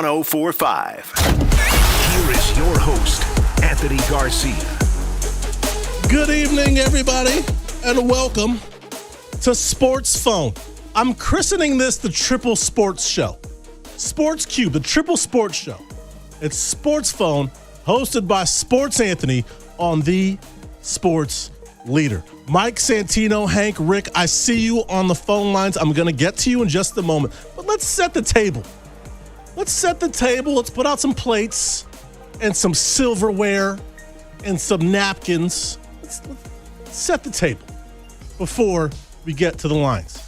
1045. Here is your host, Anthony Garcia. Good evening, everybody, and welcome to Sportsphone. I'm christening this the Triple Sports Show. Sports Cube, the Triple Sports Show. It's Sportsphone, hosted by Sports Anthony on the Sports Leader. Mike Santino, Hank, Rick, I see you on the phone lines. I'm going to get to you in just a moment, but let's set the table. Let's put out some plates and some silverware and some napkins. Let's set the table before we get to the lines.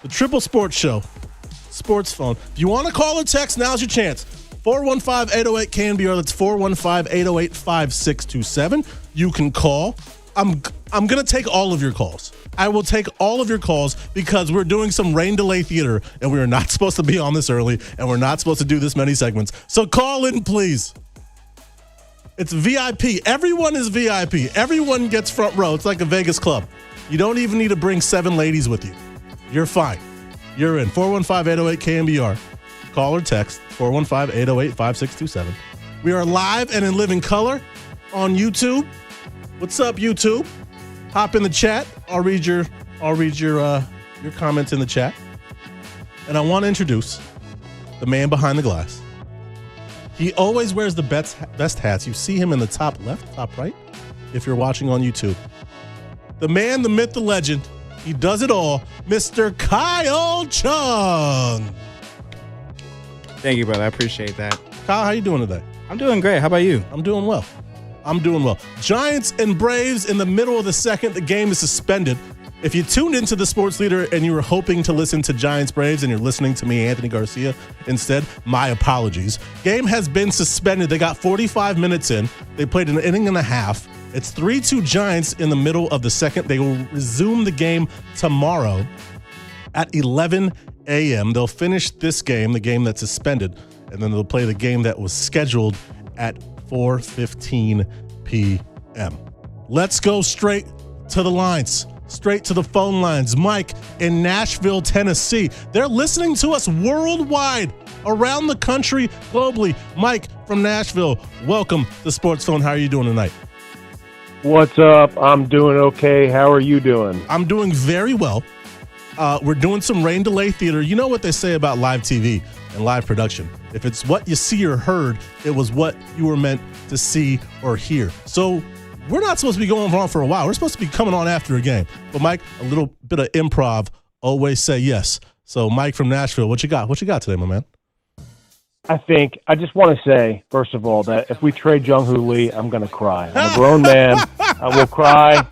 The Triple Sports Show, Sports Phone. If you want to call or text, now's your chance. 415-808-KNBR. That's 415-808-5627. You can call. I'm going to take all of your calls. I will take all of your calls because we're doing some rain delay theater and we are not supposed to be on this early and we're not supposed to do this many segments. So call in, please. It's VIP. Everyone is VIP. Everyone gets front row. It's like a Vegas club. You don't even need to bring 7 ladies with you. You're fine. You're in. 415-808-KNBR. Call or text 415-808-5627. We are live and in living color on YouTube. What's up, YouTube? Hop in the chat. I'll read your comments in the chat. And I want to introduce the man behind the glass. He always wears the best hats. You see him in the top left, top right, if you're watching on YouTube. The man, the myth, the legend. He does it all. Mr. Kyle Chung. Thank you, brother. I appreciate that. Kyle, how you doing today? I'm doing great. How about you? I'm doing well. Giants and Braves in the middle of the second. The game is suspended. If you tuned into the Sports Leader and you were hoping to listen to Giants Braves and you're listening to me, Anthony Garcia, instead, my apologies. Game has been suspended. They got 45 minutes in. They played an inning and a half. It's 3-2 Giants in the middle of the second. They will resume the game tomorrow at 11 a.m. They'll finish this game, the game that's suspended, and then they'll play the game that was scheduled at 4:15 p.m. Let's go straight to the lines, straight to the phone lines. Mike in Nashville, Tennessee. They're listening to us worldwide, around the country, globally. Mike from Nashville, welcome to Sports Phone. How are you doing tonight? What's up? I'm doing okay. How are you doing? I'm doing very well. We're doing some rain delay theater. You know what they say about live TV and live production. If it's what you see or heard, it was what you were meant to see or hear. So we're not supposed to be going on for a while. We're supposed to be coming on after a game. But Mike, a little bit of improv, always say yes. So Mike from Nashville, what you got? What you got today, my man? I just want to say, first of all, that if we trade Jung-Hoo Lee, I'm going to cry. I'm a grown man. I will cry.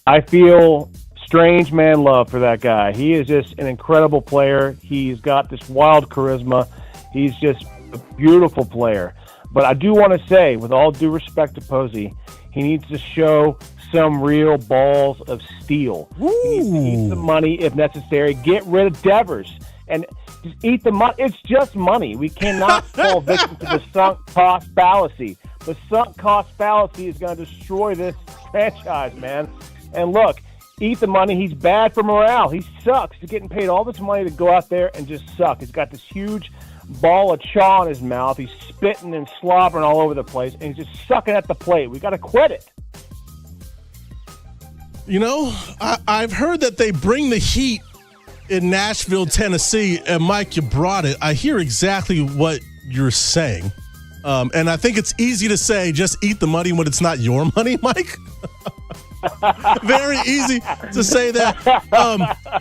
I feel strange man love for that guy. He is just an incredible player. He's got this wild charisma. He's just a beautiful player. But I do want to say, with all due respect to Posey, he needs to show some real balls of steel. He needs to eat some money if necessary. Get rid of Devers and just eat the money. It's just money. We cannot fall victim to the sunk cost fallacy. The sunk cost fallacy is going to destroy this franchise, man. And look, eat the money. He's bad for morale. He sucks. He's getting paid all this money to go out there and just suck. He's got this huge ball of chaw in his mouth. He's spitting and slobbering all over the place, and he's just sucking at the plate. We got to quit it. You know, I've heard that they bring the heat in Nashville, Tennessee, and Mike, you brought it. I hear exactly what you're saying, and I think it's easy to say just eat the money when it's not your money, Mike. Very easy to say that.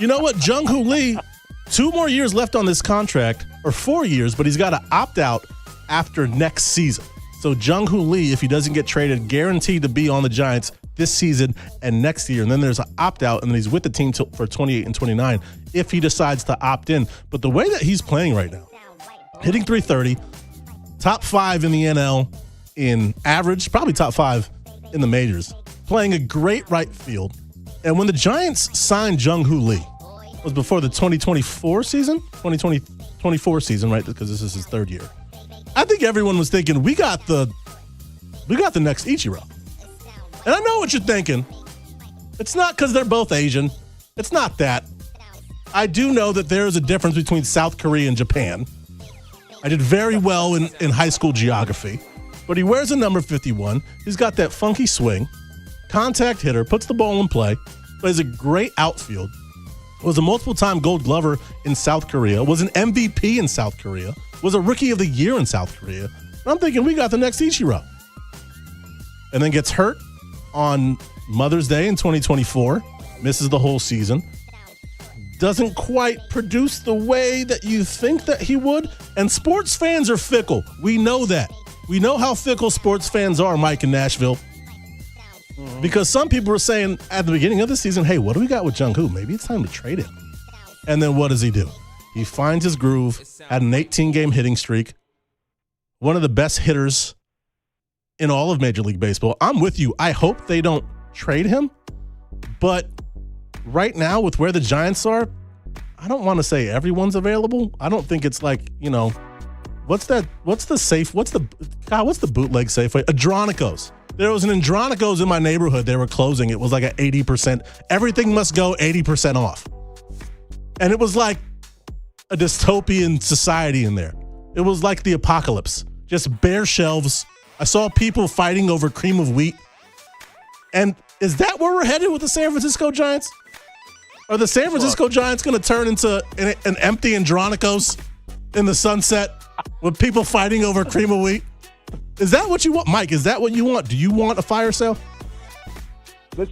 You know what? Jung-Hoo Lee, 2 more years left on this contract, or 4 years, but he's got to opt out after next season. So Jung-Hoo Lee, if he doesn't get traded, guaranteed to be on the Giants this season and next year. And then there's an opt-out, and then he's with the team for 28 and 29 if he decides to opt in. But the way that he's playing right now, hitting .330, top 5 in the NL in average, probably top 5 in the majors, playing a great right field. And when the Giants signed Jung-Hoo Lee, it was before the 2024 season, 2024 season, right? Because this is his 3rd year. I think everyone was thinking, we got the next Ichiro. And I know what you're thinking. It's not because they're both Asian. It's not that. I do know that there is a difference between South Korea and Japan. I did very well in high school geography. But he wears a number 51. He's got that funky swing. Contact hitter, puts the ball in play, plays a great outfield. Was a multiple-time Gold Glover in South Korea. Was an MVP in South Korea. Was a Rookie of the Year in South Korea. And I'm thinking we got the next Ichiro. And then gets hurt on Mother's Day in 2024. Misses the whole season. Doesn't quite produce the way that you think that he would. And sports fans are fickle. We know that. We know how fickle sports fans are, Mike, in Nashville. Because some people were saying at the beginning of the season, hey, what do we got with Jung-Hoo? Maybe it's time to trade him. And then what does he do? He finds his groove, had an 18-game hitting streak, one of the best hitters in all of Major League Baseball. I'm with you. I hope they don't trade him. But right now, with where the Giants are, I don't want to say everyone's available. I don't think it's like, what's the bootleg Safeway? Adronicos. There was an Andronicos in my neighborhood. They were closing. It was like at 80%. Everything must go 80% off. And it was like a dystopian society in there. It was like the apocalypse. Just bare shelves. I saw people fighting over cream of wheat. And is that where we're headed with the San Francisco Giants? Are the San Francisco Giants going to turn into an empty Andronicos in the sunset with people fighting over cream of wheat? Is that what you want? Mike, is that what you want? Do you want a fire sale? Look,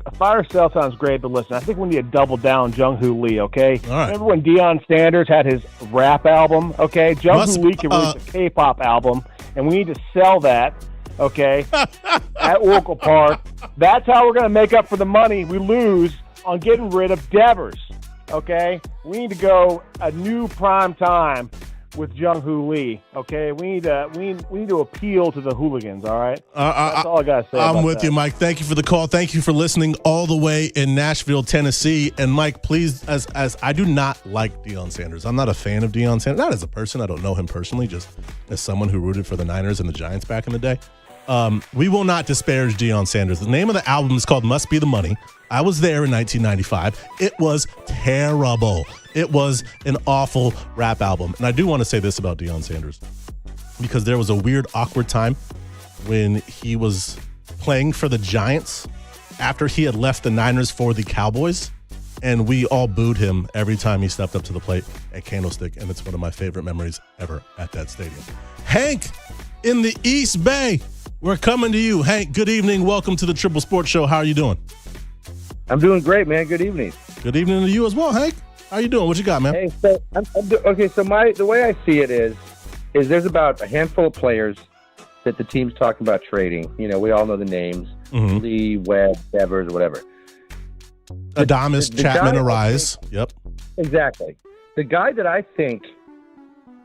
a fire sale sounds great, but listen, I think we need to double down Jung-Hoo Lee, okay? All right. Remember when Deion Sanders had his rap album, okay? Jung-Hoo Lee can release a K-pop album, and we need to sell that, okay, at Oracle Park. That's how we're going to make up for the money we lose on getting rid of Devers, okay? We need to go a new prime time with Jung-Hoo Lee, okay? We need to appeal to the hooligans, all right? That's all I got to say. I'm with you, Mike. Thank you for the call. Thank you for listening all the way in Nashville, Tennessee. And Mike, please, as I do not like Deion Sanders. I'm not a fan of Deion Sanders. Not as a person. I don't know him personally, just as someone who rooted for the Niners and the Giants back in the day. We will not disparage Deion Sanders. The name of the album is called Must Be the Money. I was there in 1995. It was terrible. It was an awful rap album. And I do want to say this about Deion Sanders, because there was a weird, awkward time when he was playing for the Giants after he had left the Niners for the Cowboys. And we all booed him every time he stepped up to the plate at Candlestick. And it's one of my favorite memories ever at that stadium. Hank in the East Bay. We're coming to you. Hank, good evening. Welcome to the Triple Sports Show. How are you doing? I'm doing great, man. Good evening. Good evening to you as well, Hank. How you doing? What you got, man? Hey, so the way I see it is there's about a handful of players that the team's talking about trading. We all know the names: Lee, Webb, Devers, whatever. Adames, Chapman, Arise. Yep. Exactly. The guy that I think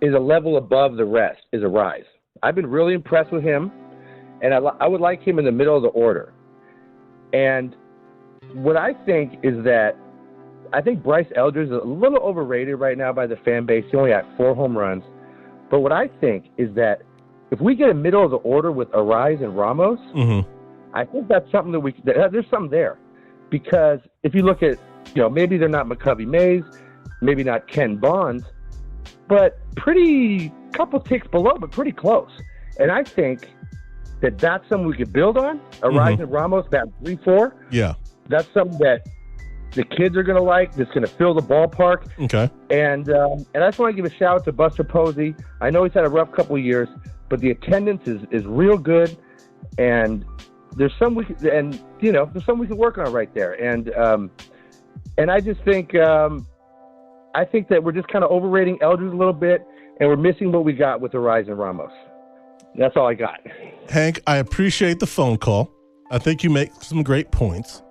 is a level above the rest is Arise. I've been really impressed with him, and I would like him in the middle of the order. And what I think is that I think Bryce Elder is a little overrated right now by the fan base. He only had 4 home runs. But what I think is that if we get a middle of the order with Arise and Ramos, I think that's something there's something there. Because if you look at, maybe they're not McCovey Mays, maybe not Ken Bonds, but pretty couple ticks below, but pretty close. And I think that that's something we could build on. Arise and Ramos, that 3-4. Yeah. That's something that the kids are going to like. That's going to fill the ballpark. Okay. And I just want to give a shout out to Buster Posey. I know he's had a rough couple of years, but the attendance is real good, and there's some we can work on right there. And I just think I think that we're just kind of overrating Elders a little bit, and we're missing what we got with Arise and Ramos. That's all I got. Hank, I appreciate the phone call. I think you make some great points.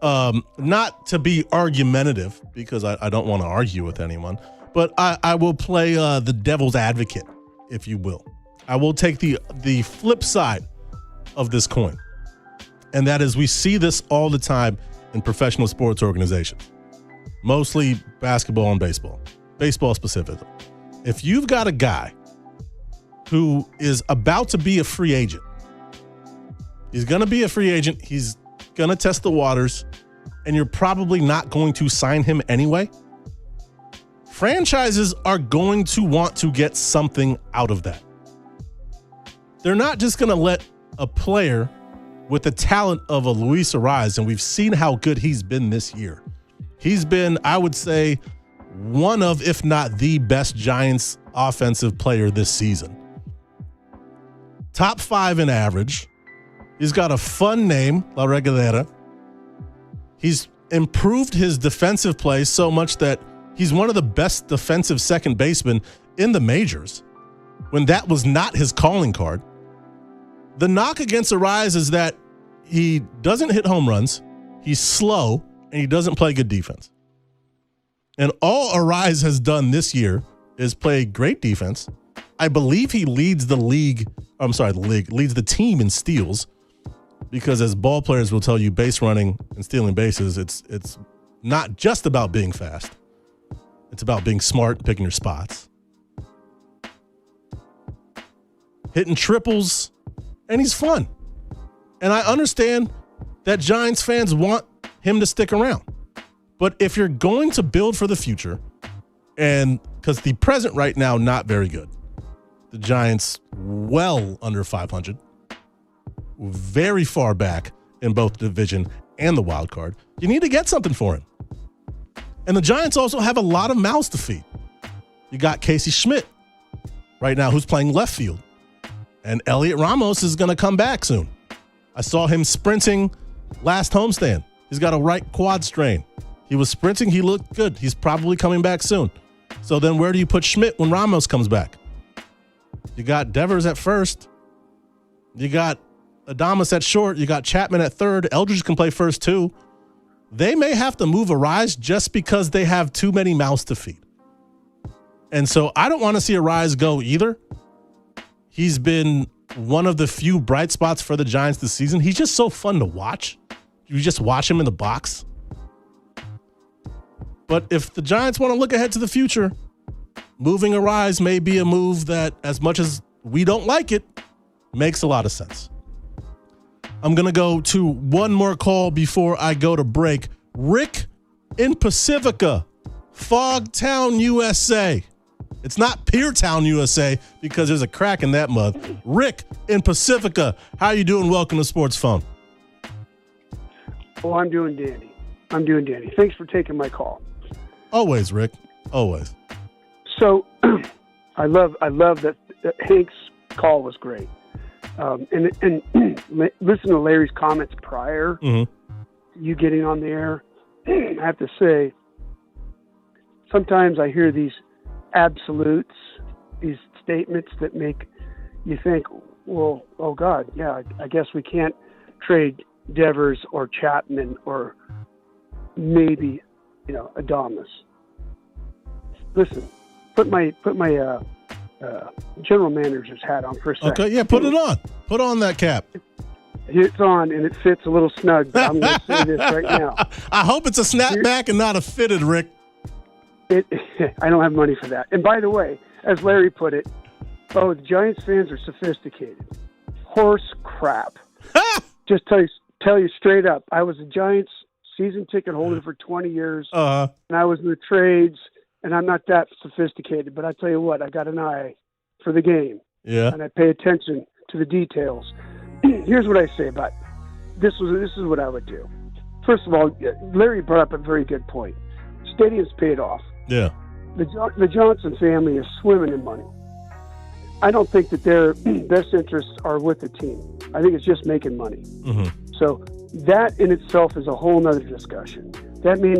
Not to be argumentative, because I don't want to argue with anyone, but I will play the devil's advocate, if you will. I will take the flip side of this coin, and that is we see this all the time in professional sports organizations, mostly basketball and baseball specifically. If you've got a guy who is about to be a free agent, he's going to be a free agent, he's going to test the waters, and you're probably not going to sign him anyway. franchises are going to want to get something out of that. They're not just going to let a player with the talent of a Luis Ariz, and we've seen how good he's been this year. He's been, I would say, one of, if not the best Giants offensive player this season. Top 5 in average. He's got a fun name, La Regadera. He's improved his defensive play so much that he's one of the best defensive second basemen in the majors when that was not his calling card. The knock against Ariz is that he doesn't hit home runs, he's slow, and he doesn't play good defense. And all Ariz has done this year is play great defense. I believe he leads the league. Leads the team in steals, because as ball players will tell you, base running and stealing bases, it's not just about being fast. It's about being smart, picking your spots. Hitting triples, and he's fun. And I understand that Giants fans want him to stick around. But if you're going to build for the future, and because the present right now, not very good. The Giants well under 500, very far back in both the division and the wild card. You need to get something for him. And the Giants also have a lot of mouths to feed. You got Casey Schmidt right now, who's playing left field. And Elliot Ramos is going to come back soon. I saw him sprinting last homestand. He's got a right quad strain. He was sprinting. He looked good. He's probably coming back soon. So then where do you put Schmidt when Ramos comes back? You got Devers at first. You got Adames at short. You got Chapman at third. Eldridge can play first too. They may have to move Ariz just because they have too many mouths to feed. And so I don't want to see Ariz go either. He's been one of the few bright spots for the Giants this season. He's just so fun to watch. You just watch him in the box. But if the Giants want to look ahead to the future, moving Ariz may be a move that, as much as we don't like it, makes a lot of sense. I'm going to go to one more call before I go to break. Rick in Pacifica, Fogtown, USA. It's not Peertown, USA, because there's a crack in that mud. Rick in Pacifica, how you doing? Welcome to Sports Phone. Oh, I'm doing dandy. Thanks for taking my call. Always, Rick. Always. So, I love that Hank's call was great. And listen to Larry's comments prior to you getting on the air. I have to say, sometimes I hear these absolutes, these statements that make you think, well, oh God, yeah, I guess we can't trade Devers or Chapman or maybe, Adames. Listen, put my general manager's hat on for a second. Okay, yeah, put it on. Put on that cap. It's on, and it fits a little snug, but I'm going to say this right now. I hope it's a snapback and not a fitted, Rick. I don't have money for that. And by the way, as Larry put it, the Giants fans are sophisticated. Horse crap. Just tell you straight up, I was a Giants season ticket holder for 20 years, and I was in the trades, and I'm not that sophisticated, but I tell you what, I got an eye for the game. Yeah. And I pay attention to the details. Here's what I say about it. This is what I would do. First of all, Larry brought up a very good point. Stadium's paid off. Yeah. The Johnson family is swimming in money. I don't think that their best interests are with the team. I think it's just making money. So that in itself is a whole nother discussion. That may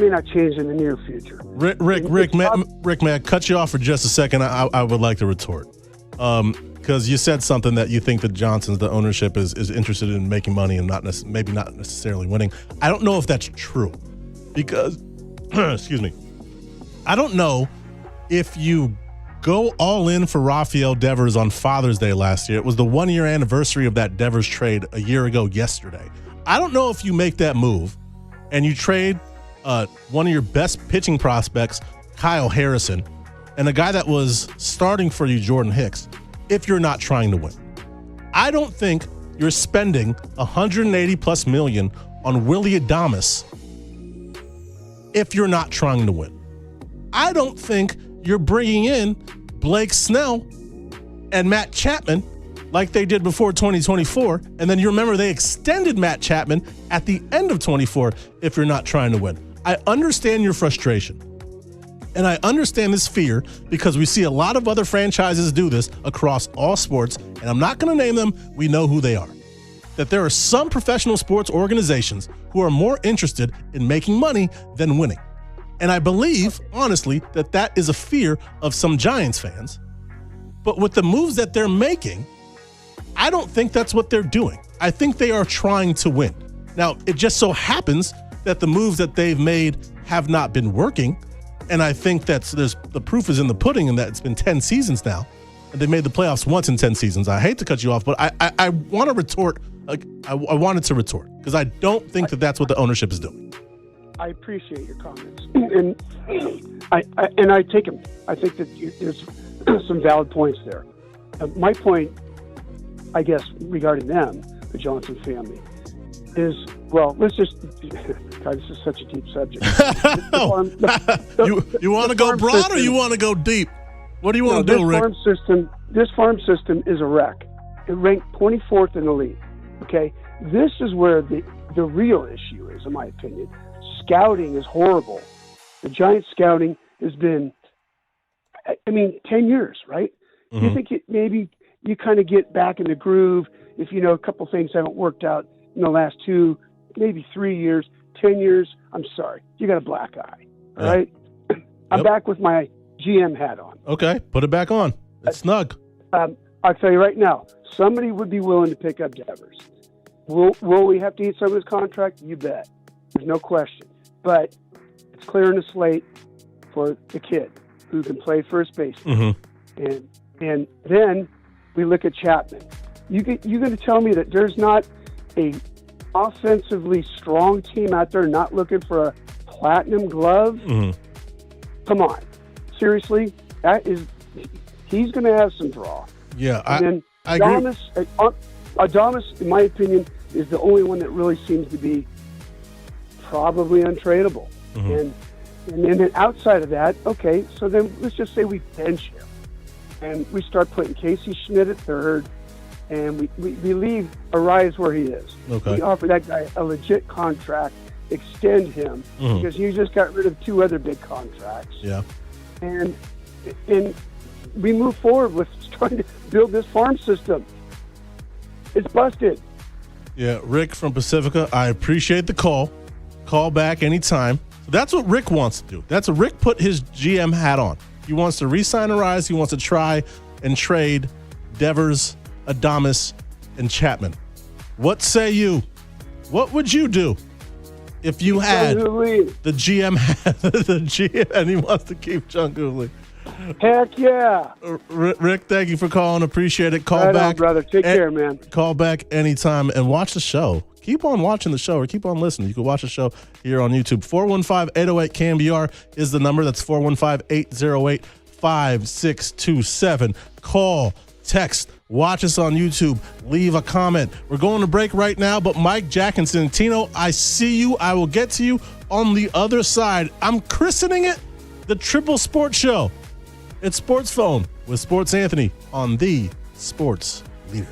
not change in the near future. Rick, may I cut you off for just a second? I would like to retort. Because you said something that you think that Johnson's, the ownership, is interested in making money and maybe not necessarily winning. I don't know if that's true. Because, excuse me, I don't know if you go all in for Rafael Devers on Father's Day last year. It was the 1-year anniversary of that Devers trade a year ago yesterday. I don't know if you make that move and you trade one of your best pitching prospects, Kyle Harrison, and a guy that was starting for you, Jordan Hicks, if you're not trying to win. I don't think you're spending $180+ million on Willy Adames if you're not trying to win. I don't think you're bringing in Blake Snell and Matt Chapman like they did before 2024. And then you remember they extended Matt Chapman at the end of 24 if you're not trying to win. I understand your frustration. And I understand this fear because we see a lot of other franchises do this across all sports. And I'm not going to name them. We know who they are. That there are some professional sports organizations who are more interested in making money than winning. And I believe, honestly, that that is a fear of some Giants fans. But with the moves that they're making, I don't think that's what they're doing. I think they are trying to win. Now, it just so happens that the moves that they've made have not been working. And I think the proof is in the pudding in that it's been 10 seasons now. And they made the playoffs once in 10 seasons. I hate to cut you off, but I want to retort. I wanted to retort because I don't think that that's what the ownership is doing. I appreciate your comments, and I take them. I think that there's some valid points there. My point, I guess, regarding them, the Johnson family, is, well, let's just, God, this is such a deep subject. You want to go broad or you want to go deep? What do you want to do, Rick? This farm system is a wreck. It ranked 24th in the league. Okay, this is where the real issue is, in my opinion. Scouting is horrible. The Giants scouting has been, 10 years, right? You think maybe you kind of get back in the groove if you know a couple things haven't worked out in the last 2, maybe 3 years, 10 years. I'm sorry, you got a black eye. All right, I'm back with my GM hat on. Okay, put it back on. It's snug. I'll tell you right now, somebody would be willing to pick up Devers. Will we have to eat some of his contract? You bet. There's no question. But it's clearing the slate for the kid who can play first base. And then we look at Chapman. You're going to tell me that there's not a offensively strong team out there not looking for a platinum glove? Come on. Seriously? He's going to have some draw. Yeah, and I Adames, agree. Adames, in my opinion, is the only one that really seems to be probably untradeable. And then outside of that, okay, so then let's just say we bench him. And we start putting Casey Schmidt at third, and we leave Arias where he is. Okay. We offer that guy a legit contract, extend him, because he just got rid of 2 other big contracts. Yeah. And we move forward with trying to build this farm system. It's busted. Yeah, Rick from Pacifica, I appreciate the call. Call back anytime. That's what Rick wants to do. That's what Rick put his GM hat on. He wants to re-sign Arias. He wants to try and trade Devers, Adames, and Chapman. What say you? What would you do if you had the GM and he wants to keep Jung-Hoo Lee? Heck yeah. Rick, thank you for calling. Appreciate it. Call right back. on, brother. Take care, man. Call back anytime and watch the show. Keep on watching the show or keep on listening. You can watch the show here on YouTube. 415-808-KMBR is the number. That's 415-808-5627. Call, text, watch us on YouTube. Leave a comment. We're going to break right now, but Mike, Jack, and Santino, I see you. I will get to you on the other side. I'm christening it the Triple Sports Show. It's Sportsphone with Sports Anthony on the Sports Leader.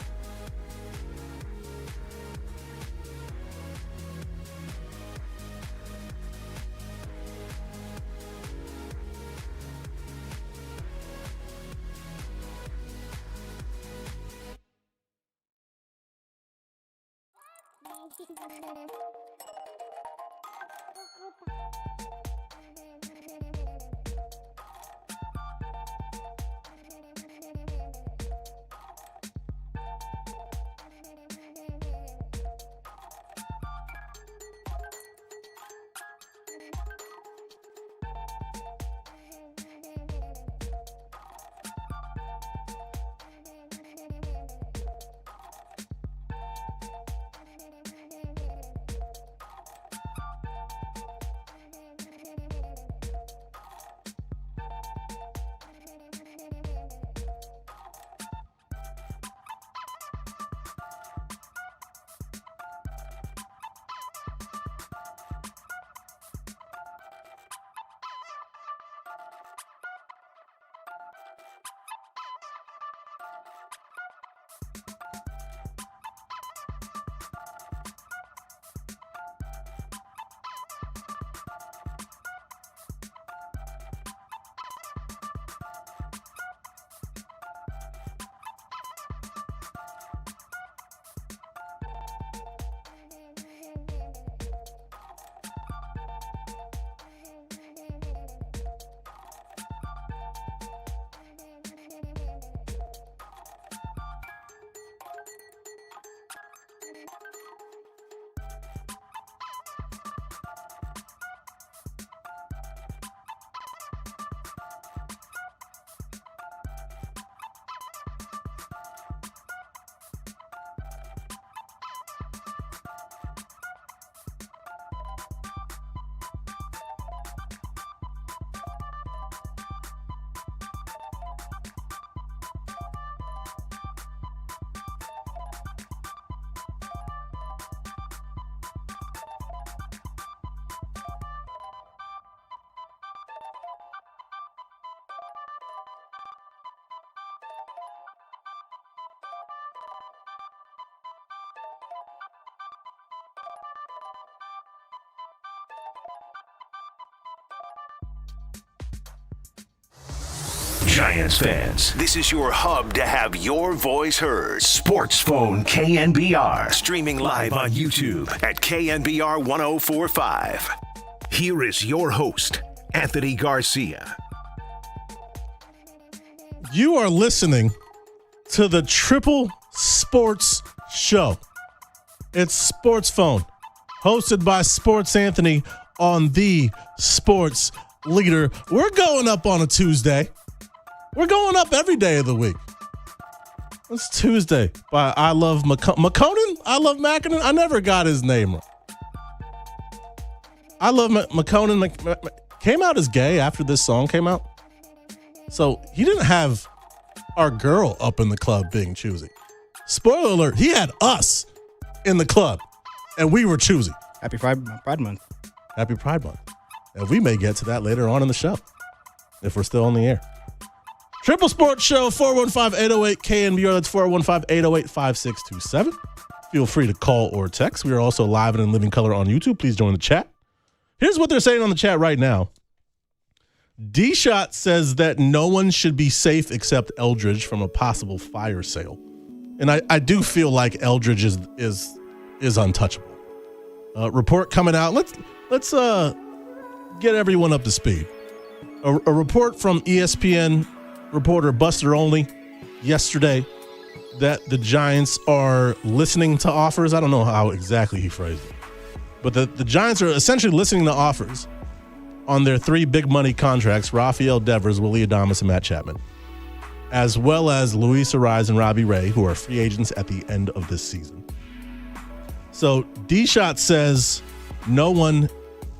Giants fans, this is your hub to have your voice heard. Sportsphone KNBR, streaming live on YouTube at KNBR 1045. Here is your host, Anthony Garcia. You are listening to the Triple Sports Show. It's Sports Phone, hosted by Sports Anthony on the Sports Leader. We're going up on a Tuesday. We're going up every day of the week. It's Tuesday by I Love McConan. I Love Mackinnon. I never got his name right. I Love McConan came out as gay after this song came out. So he didn't have our girl up in the club being choosy. Spoiler alert, he had us in the club and we were choosy. Happy Pride Month. Happy Pride Month. And we may get to that later on in the show if we're still on the air. Triple Sports Show, 415-808-KNBR. That's 415-808-5627. Feel free to call or text. We are also live and in living color on YouTube. Please join the chat. Here's what they're saying on the chat right now. D-Shot says that no one should be safe except Eldridge from a possible fire sale. And I do feel like Eldridge is untouchable. Report coming out. Let's get everyone up to speed. A report from ESPN reporter Buster Olney yesterday that the Giants are listening to offers. I don't know how exactly he phrased it, but the Giants are essentially listening to offers on their 3 big money contracts: Rafael Devers, Willie Adames, and Matt Chapman, as well as Luis Ariz and Robbie Ray, who are free agents at the end of this season. So D-Shot says no one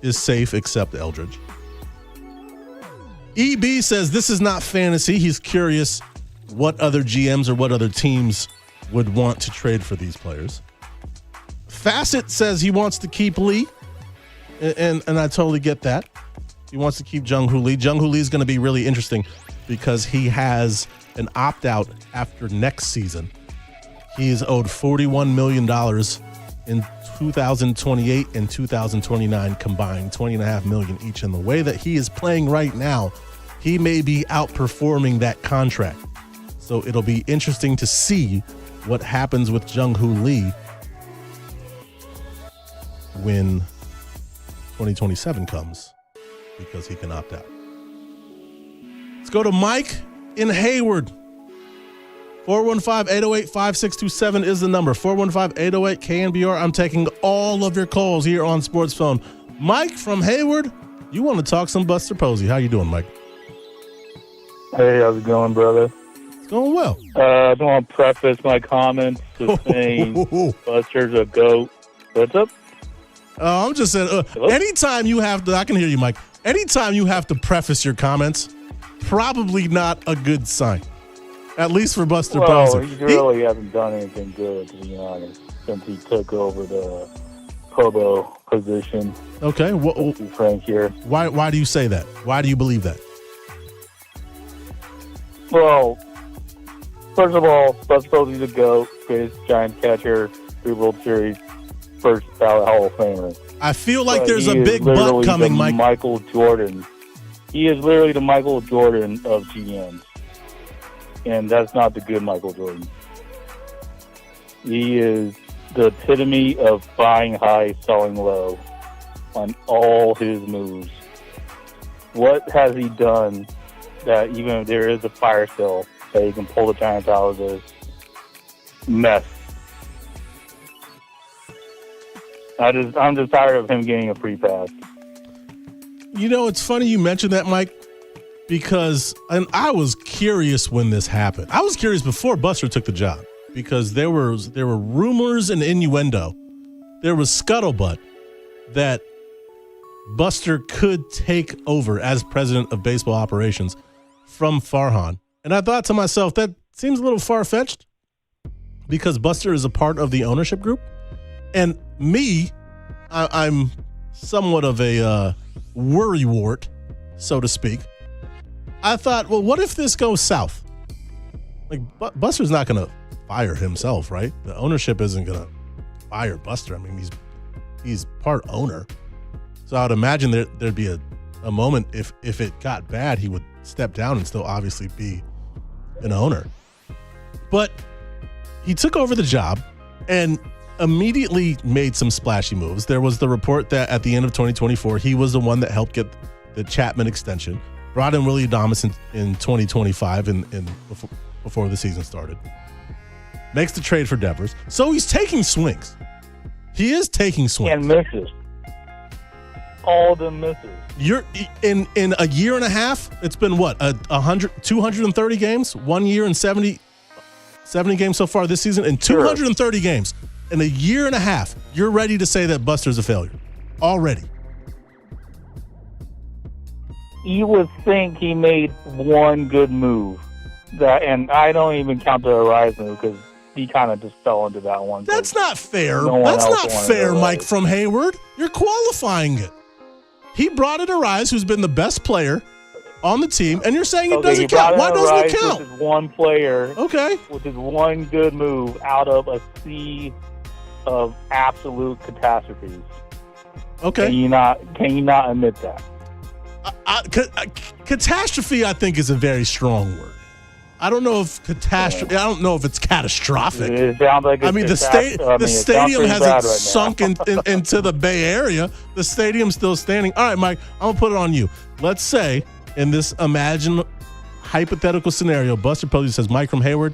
is safe except Eldridge. EB says this is not fantasy. He's curious what other GMs or what other teams would want to trade for these players. Facet says he wants to keep Lee, and I totally get that. He wants to keep Jung Hoo Lee. Jung Hoo Lee is going to be really interesting because he has an opt-out after next season. He is owed $41 million in 2028 and 2029 combined, $20.5 million each. And the way that he is playing right now, he may be outperforming that contract. So it'll be interesting to see what happens with Jung Hoo Lee when 2027 comes, because he can opt out. Let's go to Mike in Hayward. 415-808-5627 is the number. 415-808-KNBR. I'm taking all of your calls here on Sports Phone. Mike from Hayward, you want to talk some Buster Posey. How you doing, Mike? Hey, how's it going, brother? It's going well. I don't want to preface my comments with saying Buster's a GOAT. What's up? I'm just saying, anytime you have to, I can hear you, Mike. Anytime you have to preface your comments, probably not a good sign. At least for Buster Posey. Well, he really hasn't done anything good, to be honest, since he took over the Pobo position. Okay. To be frank here. Why do you say that? Why do you believe that? Well, first of all, Buster Posey's a GOAT, greatest Giants catcher, 3 World Series, first ballot Hall of Famer. I feel like there's a big butt coming, Mike. Michael Jordan. He is literally the Michael Jordan of GMs. And that's not the good Michael Jordan. He is the epitome of buying high, selling low on all his moves. What has he done that even if there is a fire sale, that he can pull the Giants out of this mess? I'm just tired of him getting a free pass. You know, it's funny you mentioned that, Mike, because I was curious when this happened. I was curious before Buster took the job because there were rumors and innuendo. There was scuttlebutt that Buster could take over as president of baseball operations from Farhan. And I thought to myself, that seems a little far-fetched because Buster is a part of the ownership group. And me, I'm somewhat of a worrywart, so to speak. I thought, well, what if this goes south? Like, Buster's not going to fire himself, right? The ownership isn't going to fire Buster. I mean, he's part owner. So I would imagine there'd be a moment if it got bad, he would step down and still obviously be an owner. But he took over the job and immediately made some splashy moves. There was the report that at the end of 2024, he was the one that helped get the Chapman extension, brought in Willie Adames in 2025 before the season started. Makes the trade for Devers. So he's taking swings. He is taking swings. And misses. All the misses. You're in a year and a half, it's been what, 230 games? 1 year and 70 games so far this season? In 230 games, in a year and a half, you're ready to say that Buster's a failure. Already. You would think he made one good move. And I don't even count the Arise move because he kind of just fell into that one. That's not fair. That's not fair, Mike from Hayward. You're qualifying it. He brought in Arise, who's been the best player on the team, and you're saying it doesn't count. Why doesn't it count? Which is one player. Okay. Which is one good move out of a sea of absolute catastrophes. Okay. Can you not admit that? Catastrophe, I think, is a very strong word. I don't know if catastrophe. I don't know if it's catastrophic. It sounds like the stadium hasn't sunk into the Bay Area. The stadium's still standing. All right, Mike, I'm gonna put it on you. Let's say in this hypothetical scenario, Buster Posey says, "Mike from Hayward,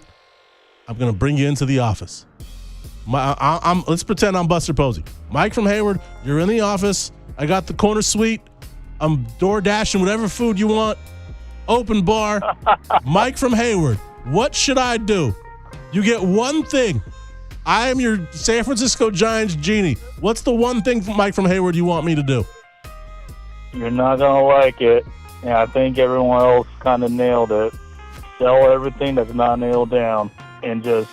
I'm gonna bring you into the office." Let's pretend I'm Buster Posey. Mike from Hayward, you're in the office. I got the corner suite. I'm door dashing whatever food you want. Open bar. Mike from Hayward, what should I do? You get one thing. I am your San Francisco Giants genie. What's the one thing from Mike from Hayward you want me to do? You're not going to like it. And I think everyone else kind of nailed it. Sell everything that's not nailed down and just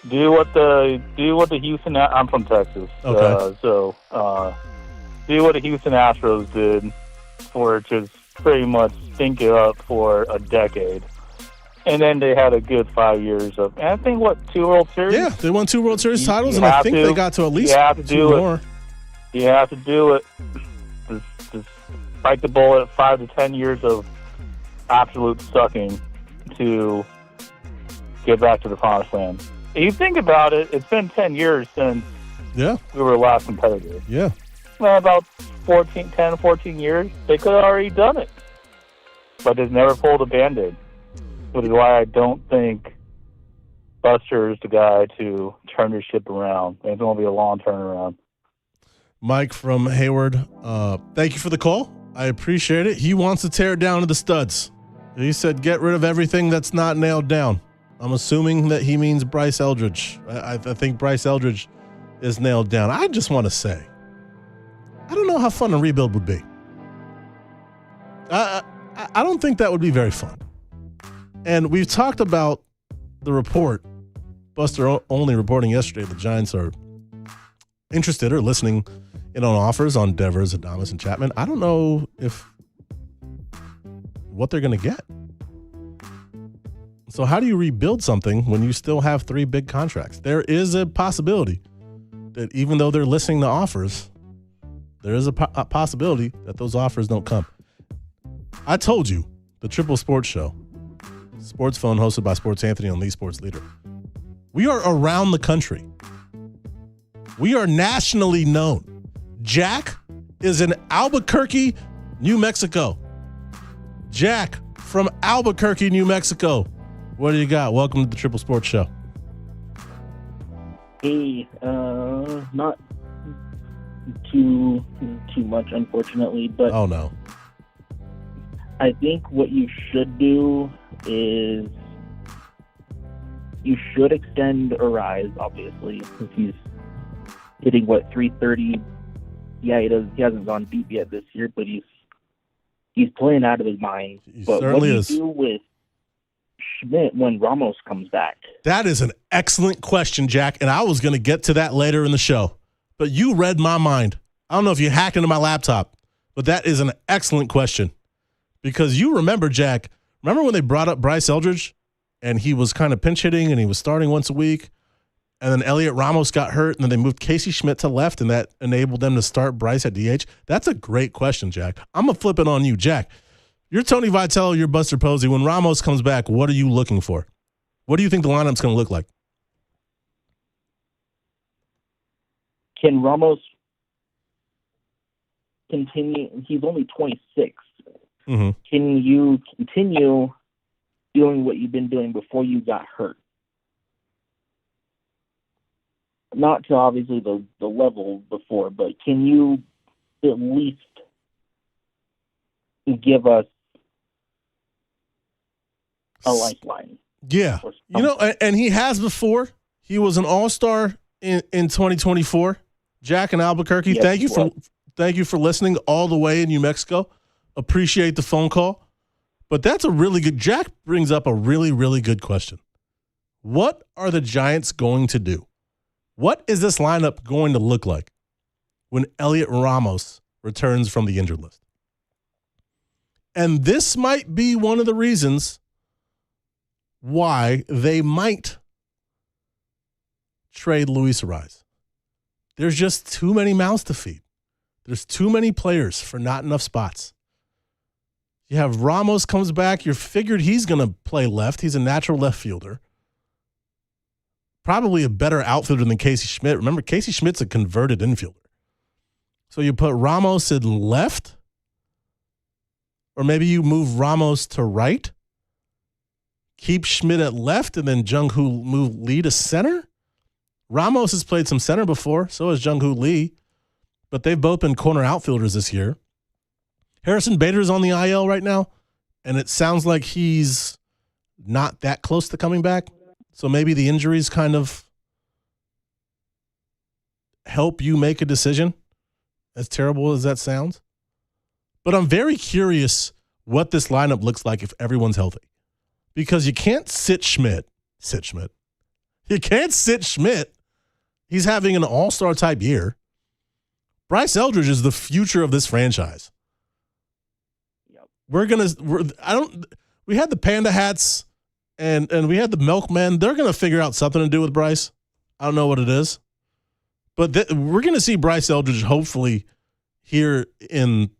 do what the Houston. I'm from Texas. Okay. Do what the Houston Astros did for just pretty much stink it up for a decade. And then they had a good 5 years of, and I think, 2 World Series? Yeah, they won 2 World Series titles, and I think they got to at least 2 more. You have to do it. Just bite the bullet. 5 to 10 years of absolute sucking to get back to the promised land. If you think about it, it's been 10 years since we were last competitive. Yeah. Well, about 14 years, they could have already done it. But they've never pulled a Band-Aid, which is why I don't think Buster is the guy to turn this ship around. It's going to be a long turnaround. Mike from Hayward, thank you for the call. I appreciate it. He wants to tear it down to the studs. He said, get rid of everything that's not nailed down. I'm assuming that he means Bryce Eldridge. I think Bryce Eldridge is nailed down. I just want to say, I don't know how fun a rebuild would be. I don't think that would be very fun. And we've talked about the report, Buster only reporting yesterday, the Giants are interested or listening in on offers on Devers, Adames, and Chapman. I don't know what they're going to get. So how do you rebuild something when you still have 3 big contracts? There is a possibility that even though they're listening to offers, there is a possibility that those offers don't come. I told you, the Triple Sports Show, Sportsphone, hosted by Sports Anthony on the Sports Leader. We are around the country. We are nationally known. Jack is in Albuquerque, New Mexico. Jack from Albuquerque, New Mexico. What do you got? Welcome to the Triple Sports Show. Hey, not too much, unfortunately, but oh no. I think what you should do is you should extend Arise, obviously, because he's hitting 330. Yeah, he hasn't gone deep yet this year, but he's playing out of his mind. But what do you do with Schmidt when Ramos comes back? That is an excellent question, Jack, and I was going to get to that later in the show. But you read my mind. I don't know if you hacked into my laptop, but that is an excellent question. Because you remember, Jack, when they brought up Bryce Eldridge and he was kind of pinch hitting and he was starting once a week, and then Elliot Ramos got hurt and then they moved Casey Schmidt to left and that enabled them to start Bryce at DH? That's a great question, Jack. I'm going to flip it on you, Jack. You're Tony Vitello, you're Buster Posey. When Ramos comes back, what are you looking for? What do you think the lineup's going to look like? Can Ramos continue? He's only 26. Mm-hmm. Can you continue doing what you've been doing before you got hurt? Not to obviously the level before, but can you at least give us a lifeline? Yeah. You know, and he has before. He was an all-star in 2024. Jack in Albuquerque, Yes, thank you for listening all the way in New Mexico. Appreciate the phone call. But that's a really good – Jack brings up a really, really good question. What are the Giants going to do? What is this lineup going to look like when Elliot Ramos returns from the injured list? And this might be one of the reasons why they might trade Luis Ariz. There's just too many mouths to feed. There's too many players for not enough spots. You have Ramos comes back. You're figured he's going to play left. He's a natural left fielder. Probably a better outfielder than Casey Schmidt. Remember, Casey Schmidt's a converted infielder. So you put Ramos in left, or maybe you move Ramos to right, keep Schmidt at left, and then Jung-Hoo move Lee to center. Ramos has played some center before, so has Jung-Hoo Lee, but they've both been corner outfielders this year. Harrison Bader's on the IL right now, and it sounds like he's not that close to coming back. So maybe the injuries kind of help you make a decision, as terrible as that sounds. But I'm very curious what this lineup looks like if everyone's healthy. Because you can't sit Schmidt. You can't sit Schmidt. He's having an all-star type year. Bryce Eldridge is the future of this franchise. Yep. We had the Panda hats and we had the Milkmen. They're going to figure out something to do with Bryce. I don't know what it is. But we're going to see Bryce Eldridge hopefully here in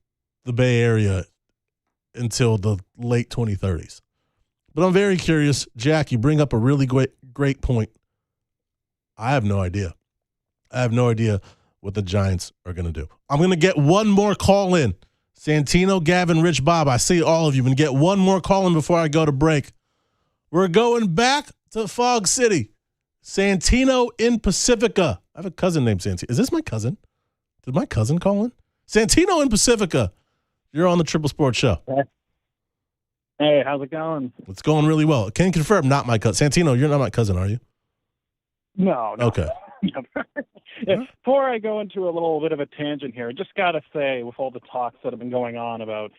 the Bay Area until the late 2030s. But I'm very curious. Jack, you bring up a really great point. I have no idea. What the Giants are going to do. I'm going to get one more call in. Santino, Gavin, Rich, Bob, I see all of you. I'm going to get one more call in before I go to break. We're going back to Fog City. Santino in Pacifica. I have a cousin named Santino. Is this my cousin? Did my cousin call in? Santino in Pacifica. You're on the Triple Sports Show. Hey, how's it going? It's going really well. Can you confirm not my cousin? Santino, you're not my cousin, are you? No. Okay. Before I go into a little bit of a tangent here, I just got to say, with all the talks that have been going on about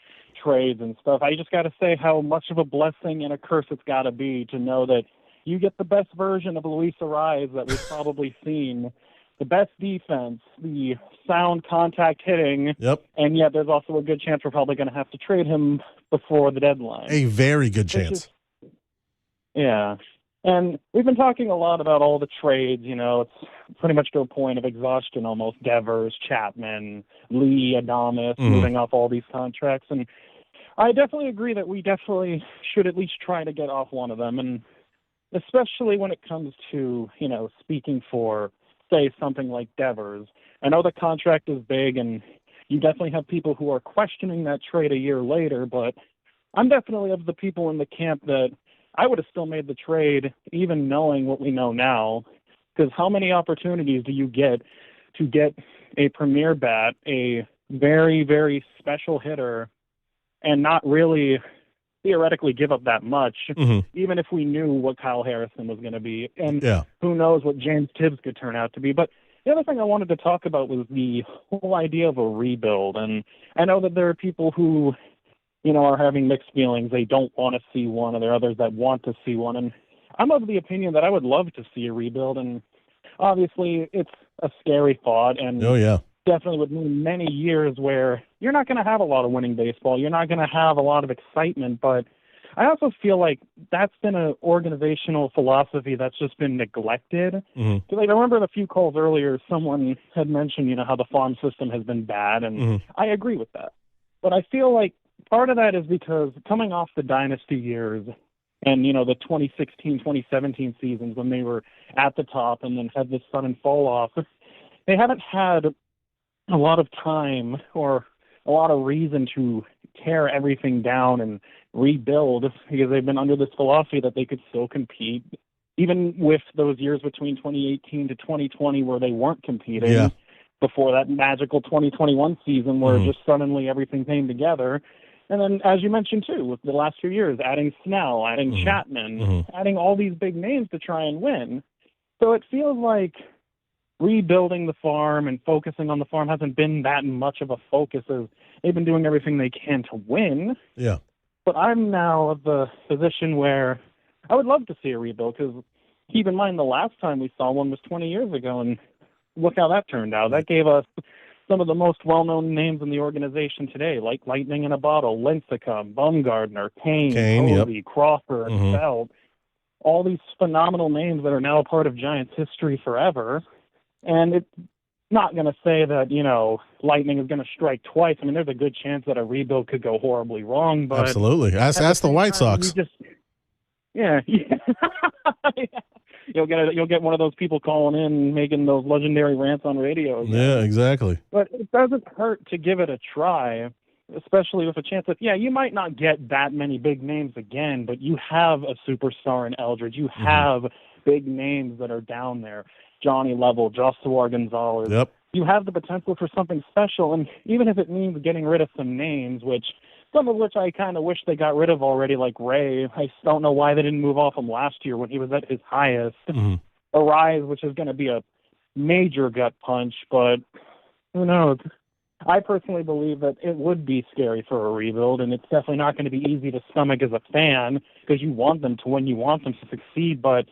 trades and stuff, I just got to say how much of a blessing and a curse it's got to be to know that you get the best version of Luis Ariz that we've probably seen, the best defense, the sound contact hitting, and yet there's also a good chance we're probably going to have to trade him before the deadline. A very good chance. Yeah. And we've been talking a lot about all the trades, it's pretty much to a point of exhaustion almost. Devers, Chapman, Lee, Adames, moving off all these contracts. And I definitely agree that we definitely should at least try to get off one of them. And especially when it comes to, speaking for, say, something like Devers. I know the contract is big and you definitely have people who are questioning that trade a year later, but I'm definitely of the people in the camp that I would have still made the trade even knowing what we know now, because how many opportunities do you get to get a premier bat, a very, very special hitter, and not really theoretically give up that much, even if we knew what Kyle Harrison was going to be, and who knows what James Tibbs could turn out to be. But the other thing I wanted to talk about was the whole idea of a rebuild, and I know that there are people who are having mixed feelings. They don't want to see one, and there are others that want to see one. And I'm of the opinion that I would love to see a rebuild. And obviously it's a scary thought, and definitely would mean many years where you're not going to have a lot of winning baseball. You're not going to have a lot of excitement. But I also feel like that's been an organizational philosophy that's just been neglected. I remember in a few calls earlier, someone had mentioned, how the farm system has been bad. And I agree with that. But I feel like part of that is because coming off the dynasty years and, the 2016, 2017 seasons when they were at the top and then had this sudden fall off, they haven't had a lot of time or a lot of reason to tear everything down and rebuild because they've been under this philosophy that they could still compete, even with those years between 2018 to 2020 where they weren't competing. Yeah. Before that magical 2021 season where just suddenly everything came together. And then, as you mentioned, too, with the last few years, adding Snell, adding Chapman, adding all these big names to try and win. So it feels like rebuilding the farm and focusing on the farm hasn't been that much of a focus as they've been doing everything they can to win. Yeah. But I'm now at the position where I would love to see a rebuild because keep in mind the last time we saw one was 20 years ago, and look how that turned out. That gave us some of the most well-known names in the organization today, like Lightning in a Bottle, Lincecum, Bumgarner, Kane, Posey, Crawford, Feld. All these phenomenal names that are now a part of Giants history forever. And it's not going to say that, Lightning is going to strike twice. I mean, there's a good chance that a rebuild could go horribly wrong. But absolutely. Ask the White Sox. Yeah. You'll get one of those people calling in making those legendary rants on radio again. Yeah, exactly. But it doesn't hurt to give it a try, especially with a chance that, you might not get that many big names again, but you have a superstar in Eldridge. You have big names that are down there. Johnny Level, Joshua Gonzalez. Yep. You have the potential for something special, and even if it means getting rid of some names, some of which I kind of wish they got rid of already, like Ray. I just don't know why they didn't move off him last year when he was at his highest. Arise, which is going to be a major gut punch, but who knows? I personally believe that it would be scary for a rebuild, and it's definitely not going to be easy to stomach as a fan because you want them to win, you want them to succeed, but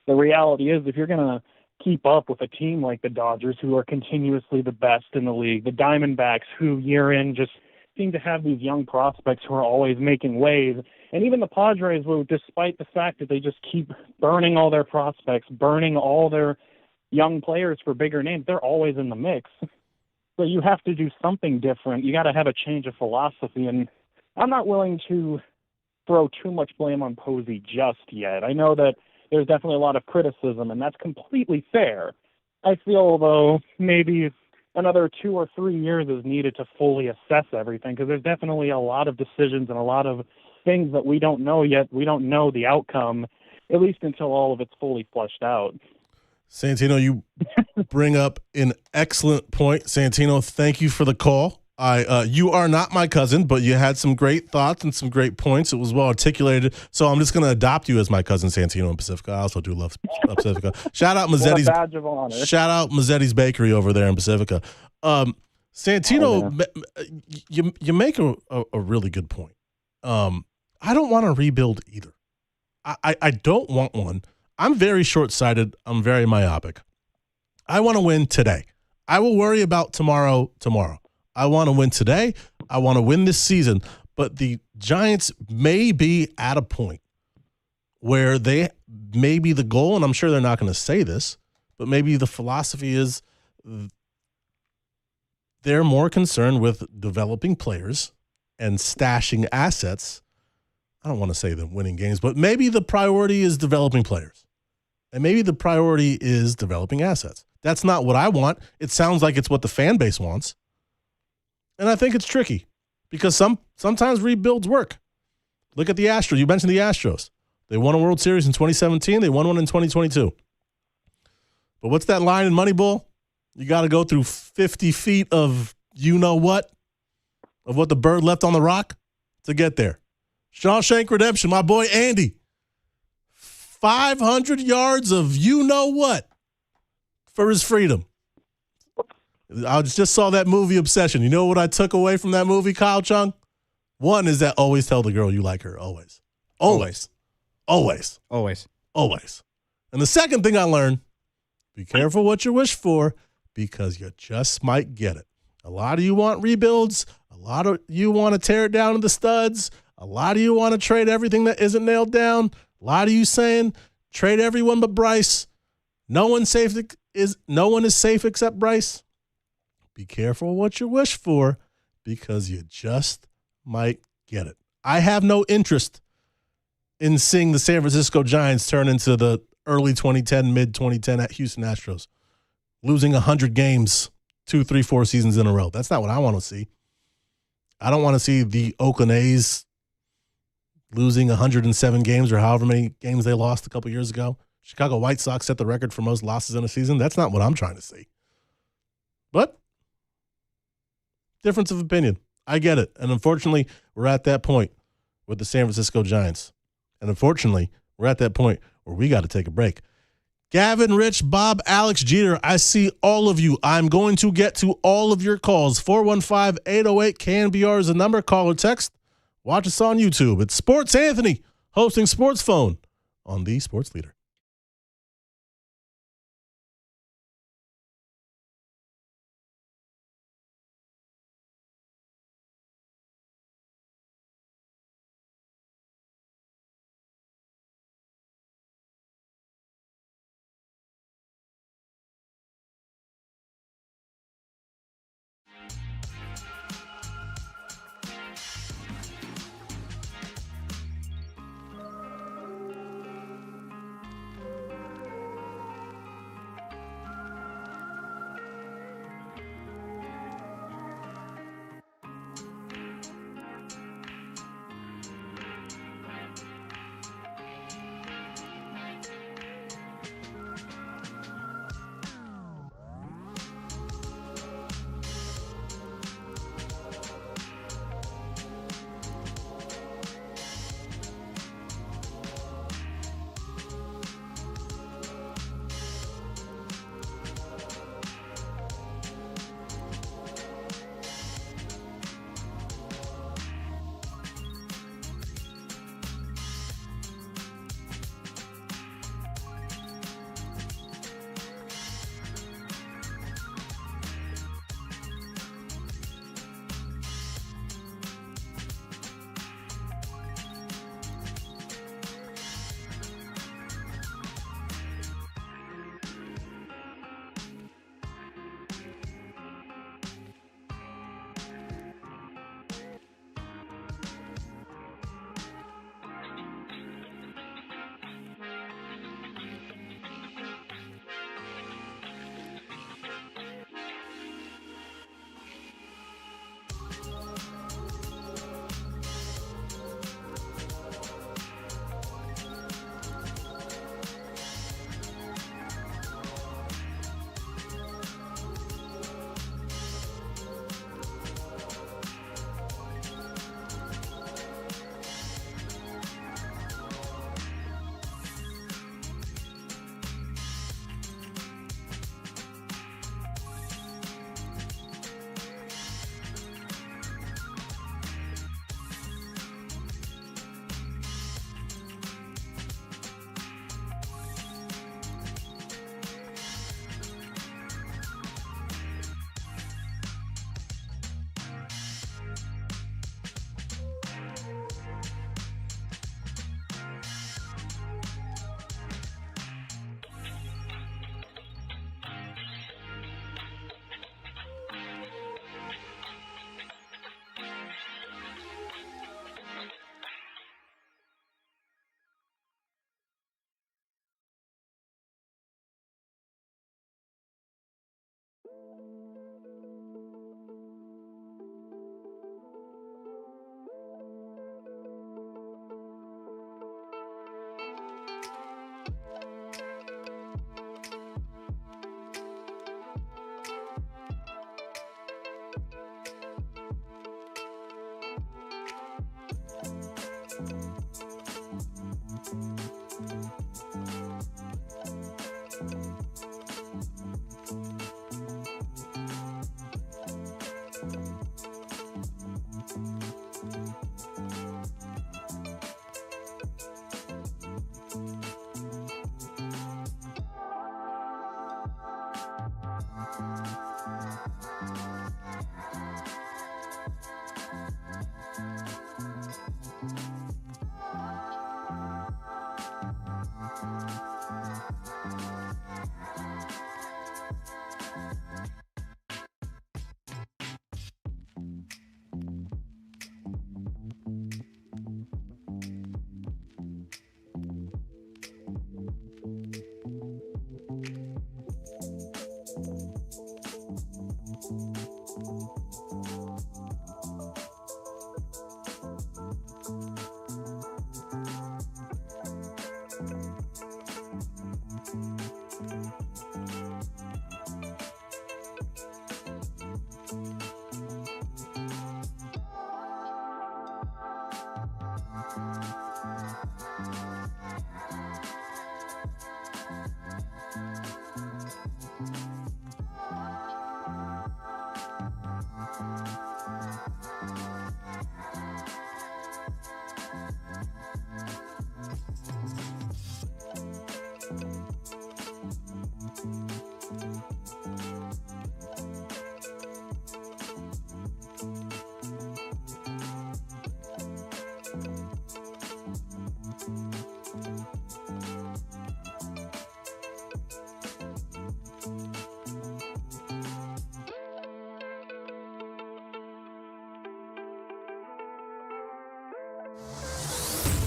the reality is if you're going to keep up with a team like the Dodgers, who are continuously the best in the league, the Diamondbacks, who year in just seem to have these young prospects who are always making waves, and even the Padres, who, despite the fact that they just keep burning all their prospects, burning all their young players for bigger names, they're always in the mix. So you have to do something different. You got to have a change of philosophy, and I'm not willing to throw too much blame on Posey just yet. I know that there's definitely a lot of criticism, and that's completely fair. I feel, though, maybe another 2 or 3 years is needed to fully assess everything because there's definitely a lot of decisions and a lot of things that we don't know yet. We don't know the outcome, at least until all of it's fully fleshed out. Santino, you bring up an excellent point. Santino, thank you for the call. You are not my cousin, but you had some great thoughts and some great points. It was well articulated. So I'm just going to adopt you as my cousin Santino in Pacifica. I also do love Pacifica. Shout out Mazzetti's. What a badge of honor. Shout out Mazzetti's Bakery over there in Pacifica. Santino, you make a really good point. I don't want to rebuild either. I don't want one. I'm very short-sighted. I'm very myopic. I want to win today. I will worry about tomorrow. I want to win today. I want to win this season. But the Giants may be at a point where they may be the goal, and I'm sure they're not going to say this, but maybe the philosophy is they're more concerned with developing players and stashing assets. I don't want to say them winning games, but maybe the priority is developing players. And maybe the priority is developing assets. That's not what I want. It sounds like it's what the fan base wants. And I think it's tricky because sometimes rebuilds work. Look at the Astros. You mentioned the Astros. They won a World Series in 2017. They won one in 2022. But what's that line in Moneyball? You got to go through 50 feet of you-know-what, of what the bird left on the rock to get there. Shawshank Redemption, my boy Andy. 500 yards of you-know-what for his freedom. I just saw that movie Obsession. You know what I took away from that movie, Kyle Chung? One is that always tell the girl you like her. Always. Always. Always. Always. Always. And the second thing I learned, be careful what you wish for because you just might get it. A lot of you want rebuilds. A lot of you want to tear it down to the studs. A lot of you want to trade everything that isn't nailed down. A lot of you saying trade everyone but Bryce. No one is safe except Bryce. Be careful what you wish for because you just might get it. I have no interest in seeing the San Francisco Giants turn into the early 2010, mid 2010 at Houston Astros, losing 100 games 2, 3, 4 seasons in a row. That's not what I want to see. I don't want to see the Oakland A's losing 107 games or however many games they lost a couple years ago. Chicago White Sox set the record for most losses in a season. That's not what I'm trying to see. But difference of opinion. I get it. And unfortunately, we're at that point with the San Francisco Giants. And unfortunately, we're at that point where we got to take a break. Gavin, Rich, Bob, Alex, Jeter, I see all of you. I'm going to get to all of your calls. 415-808-KNBR is the number. Call or text. Watch us on YouTube. It's Sports Anthony hosting Sports Phone on the Sports Leader.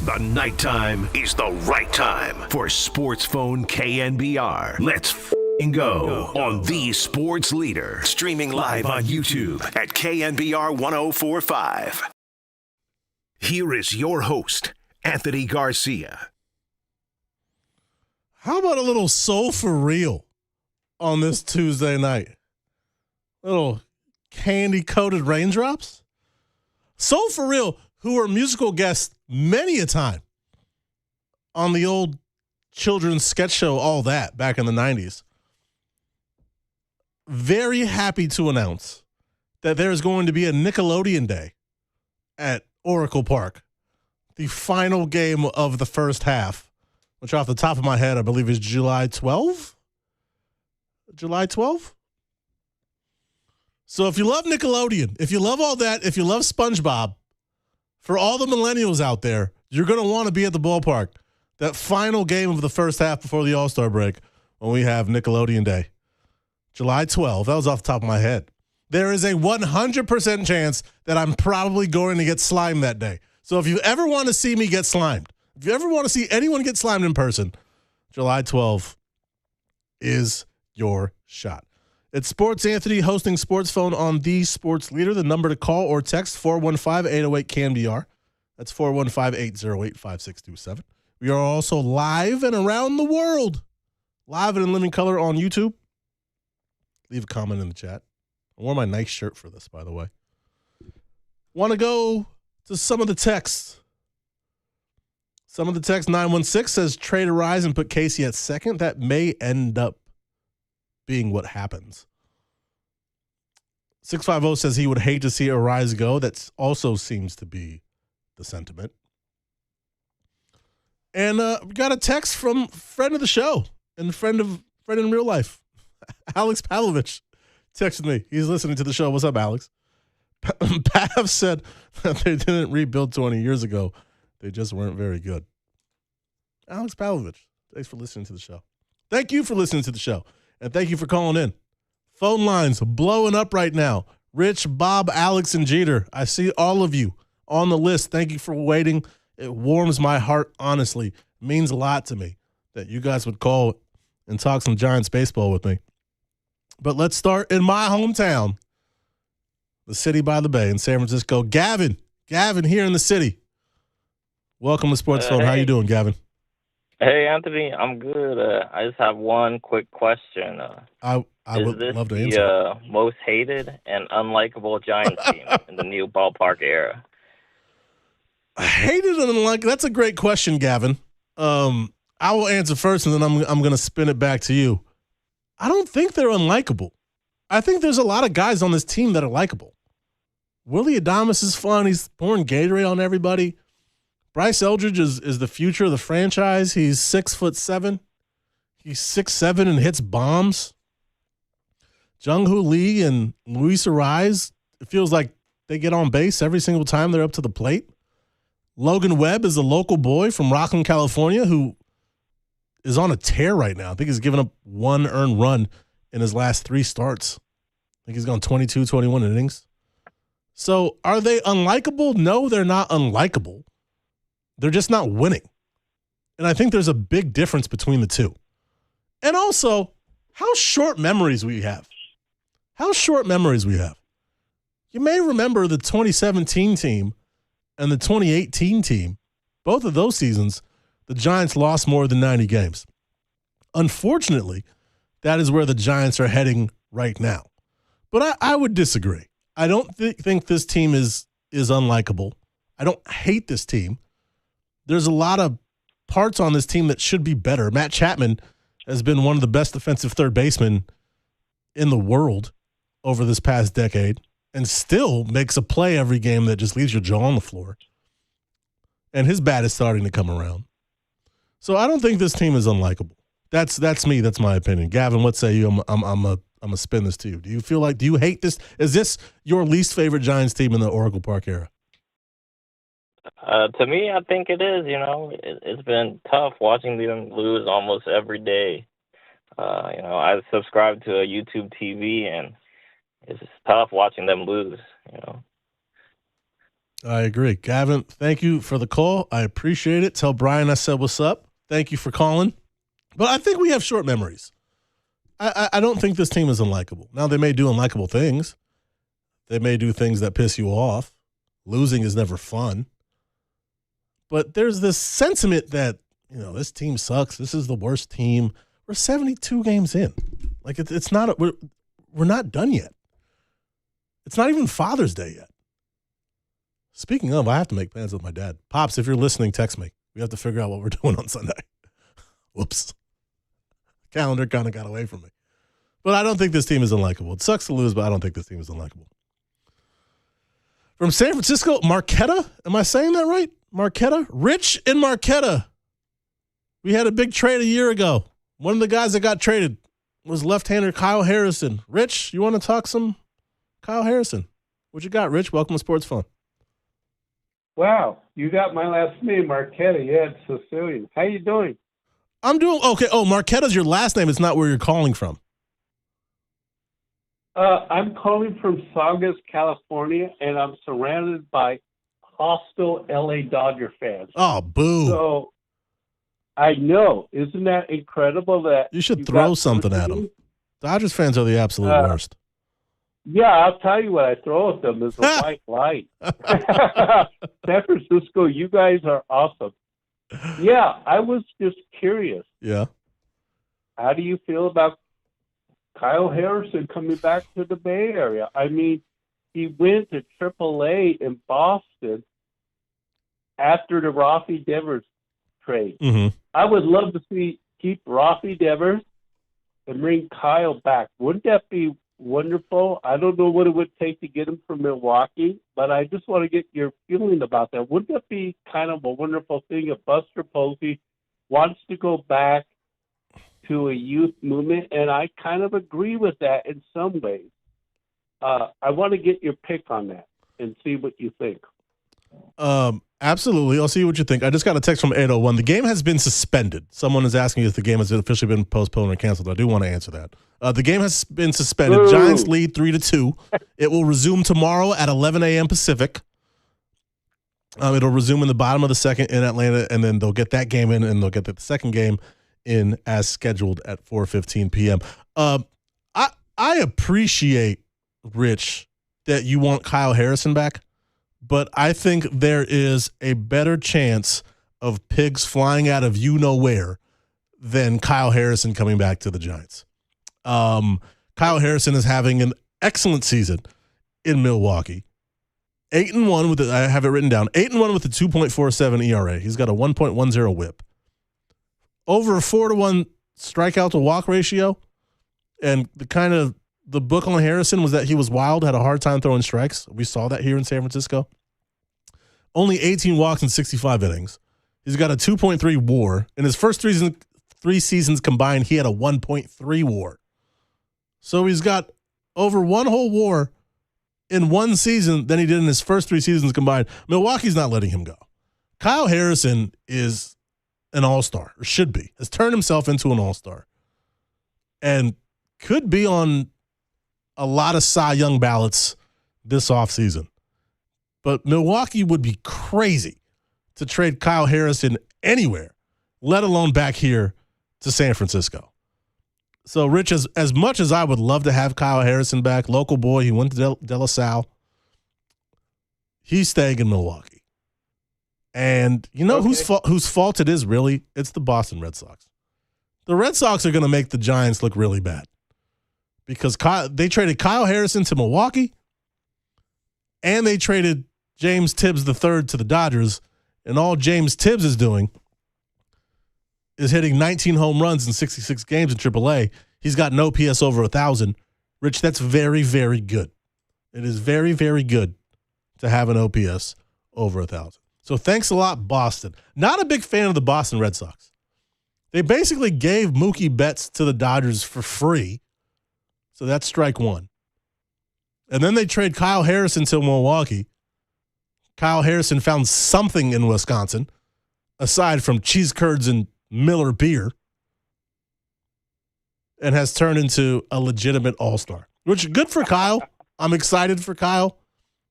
The nighttime is the right time for Sportsphone KNBR. Let's go on the sports leader. Streaming live on YouTube at KNBR 1045. Here is your host, Anthony Garcia. How about a little soul for real on this Tuesday night? Little candy-coated raindrops? Soul for real, who were musical guests many a time on the old children's sketch show, All That, back in the 90s. Very happy to announce that there is going to be a Nickelodeon Day at Oracle Park. The final game of the first half, which off the top of my head, I believe is July 12th? July 12th? So if you love Nickelodeon, if you love All That, if you love SpongeBob, for all the millennials out there, you're going to want to be at the ballpark. That final game of the first half before the All-Star break when we have Nickelodeon Day. July 12th. That was off the top of my head. There is a 100% chance that I'm probably going to get slimed that day. So if you ever want to see me get slimed, if you ever want to see anyone get slimed in person, July 12th is your shot. It's Sports Anthony hosting Sportsphone on the Sports Leader. The number to call or text, 415-808-KNBR. That's 415-808-5627. We are also live and around the world, live and in living color on YouTube. Leave a comment in the chat. I wore my nice shirt for this, by the way. Want to go to some of the texts. Some of the text, 916 says trade Arise and put Casey at second. That may end up being what happens. 650 says he would hate to see Arise go. That also seems to be the sentiment. And we got a text from friend of the show and friend in real life, Alex Pavlovich, texted me. He's listening to the show. What's up, Alex? Pav said that they didn't rebuild 20 years ago. They just weren't very good. Alex Pavlovich, thanks for listening to the show. Thank you for listening to the show. And thank you for calling in. Phone lines blowing up right now. Rich, Bob, Alex, and Jeter. I see all of you on the list. Thank you for waiting. It warms my heart, honestly. It means a lot to me that you guys would call and talk some Giants baseball with me. But let's start in my hometown, the city by the bay in San Francisco. Gavin here in the city. Welcome to Sports Phone. Hey. How you doing, Gavin? Hey, Anthony, I'm good. I just have one quick question. I would love to answer. Is this the most hated and unlikable Giants team in the new ballpark era? Hated and unlikable. That's a great question, Gavin. I will answer first, and then I'm going to spin it back to you. I don't think they're unlikable. I think there's a lot of guys on this team that are likable. Willie Adames is fun. He's pouring Gatorade on everybody. Bryce Eldridge is the future of the franchise. He's 6'7". He's 6'7" and hits bombs. Jung-Hoo Lee and Luis Arise, it feels like they get on base every single time they're up to the plate. Logan Webb is a local boy from Rockland, California, who is on a tear right now. I think he's given up one earned run in his last 3 starts. I think he's gone 22, 21 innings. So are they unlikable? No, they're not unlikable. They're just not winning. And I think there's a big difference between the two. And also, how short memories we have. How short memories we have. You may remember the 2017 team and the 2018 team. Both of those seasons, the Giants lost more than 90 games. Unfortunately, that is where the Giants are heading right now. But I would disagree. I don't think this team is unlikable. I don't hate this team. There's a lot of parts on this team that should be better. Matt Chapman has been one of the best defensive third basemen in the world over this past decade and still makes a play every game that just leaves your jaw on the floor. And his bat is starting to come around. So I don't think this team is unlikable. That's me. That's my opinion. Gavin, what say you? I'm gonna spin this to you. Do you hate this? Is this your least favorite Giants team in the Oracle Park era? To me, I think it is. It's been tough watching them lose almost every day. I subscribe to a YouTube TV, and it's just tough watching them lose. I agree. Gavin, thank you for the call. I appreciate it. Tell Brian I said what's up. Thank you for calling. But I think we have short memories. I don't think this team is unlikable. Now, they may do unlikable things. They may do things that piss you off. Losing is never fun. But there's this sentiment that, this team sucks. This is the worst team. We're 72 games in. Like, it's not, we're not done yet. It's not even Father's Day yet. Speaking of, I have to make plans with my dad. Pops, if you're listening, text me. We have to figure out what we're doing on Sunday. Whoops. Calendar kind of got away from me. But I don't think this team is unlikable. It sucks to lose, but I don't think this team is unlikable. From San Francisco, Marquetta. Am I saying that right? Marquetta? Rich in Marquetta. We had a big trade a year ago. One of the guys that got traded was left-hander Kyle Harrison. Rich, you want to talk some Kyle Harrison? What you got, Rich? Welcome to Sportsphone. Wow, you got my last name, Marquetta. Yeah, it's Sicilian. How you doing? I'm doing okay. Oh, Marquetta's your last name. It's not where you're calling from. I'm calling from Saugus, California, and I'm surrounded by hostile LA Dodger fans. Oh, boo. So I know. Isn't that incredible that you should throw something at them? Dodgers fans are the absolute worst. Yeah, I'll tell you what I throw at them is a white light. San Francisco, you guys are awesome. Yeah, I was just curious. Yeah. How do you feel about Kyle Harrison coming back to the Bay Area? I mean, he went to AAA in Boston after the Rafi Devers trade. Mm-hmm. I would love to keep Rafi Devers and bring Kyle back. Wouldn't that be wonderful? I don't know what it would take to get him from Milwaukee, but I just want to get your feeling about that. Wouldn't that be kind of a wonderful thing if Buster Posey wants to go back to a youth movement? And I kind of agree with that in some ways. I want to get your pick on that and see what you think. Absolutely. I'll see what you think. I just got a text from 801. The game has been suspended. Someone is asking if the game has officially been postponed or canceled. I do want to answer that. The game has been suspended. Ooh. Giants lead 3-2. It will resume tomorrow at 11 a.m. Pacific. It'll resume in the bottom of the second in Atlanta, and then they'll get that game in, and they'll get the second game in as scheduled at 4:15 p.m. I appreciate, Rich, that you want Kyle Harrison back. But I think there is a better chance of pigs flying out of you-know-where than Kyle Harrison coming back to the Giants. Kyle Harrison is having an excellent season in Milwaukee. 8-1 with I have it written down. 8-1 with a 2.47 ERA. He's got a 1.10 WHIP. Over a 4-to-1 strikeout to walk ratio. And the book on Harrison was that he was wild, had a hard time throwing strikes. We saw that here in San Francisco. Only 18 walks in 65 innings. He's got a 2.3 WAR. In his first three seasons combined, he had a 1.3 WAR. So he's got over one whole WAR in one season than he did in his first 3 seasons combined. Milwaukee's not letting him go. Kyle Harrison is an all-star, or should be, has turned himself into an all-star, and could be on a lot of Cy Young ballots this offseason. But Milwaukee would be crazy to trade Kyle Harrison anywhere, let alone back here to San Francisco. So, Rich, as much as I would love to have Kyle Harrison back, local boy, he went to De La Salle, he's staying in Milwaukee. And you know whose fault it is, really? It's the Boston Red Sox. The Red Sox are going to make the Giants look really bad because they traded Kyle Harrison to Milwaukee, and they traded James Tibbs III to the Dodgers, and all James Tibbs is doing is hitting 19 home runs in 66 games in AAA. He's got an OPS over 1,000. Rich, that's very, very good. It is very, very good to have an OPS over 1,000. So thanks a lot, Boston. Not a big fan of the Boston Red Sox. They basically gave Mookie Betts to the Dodgers for free. So that's strike one. And then they trade Kyle Harrison to Milwaukee. Kyle Harrison found something in Wisconsin, aside from cheese curds and Miller beer, and has turned into a legitimate all-star, which good for Kyle. I'm excited for Kyle.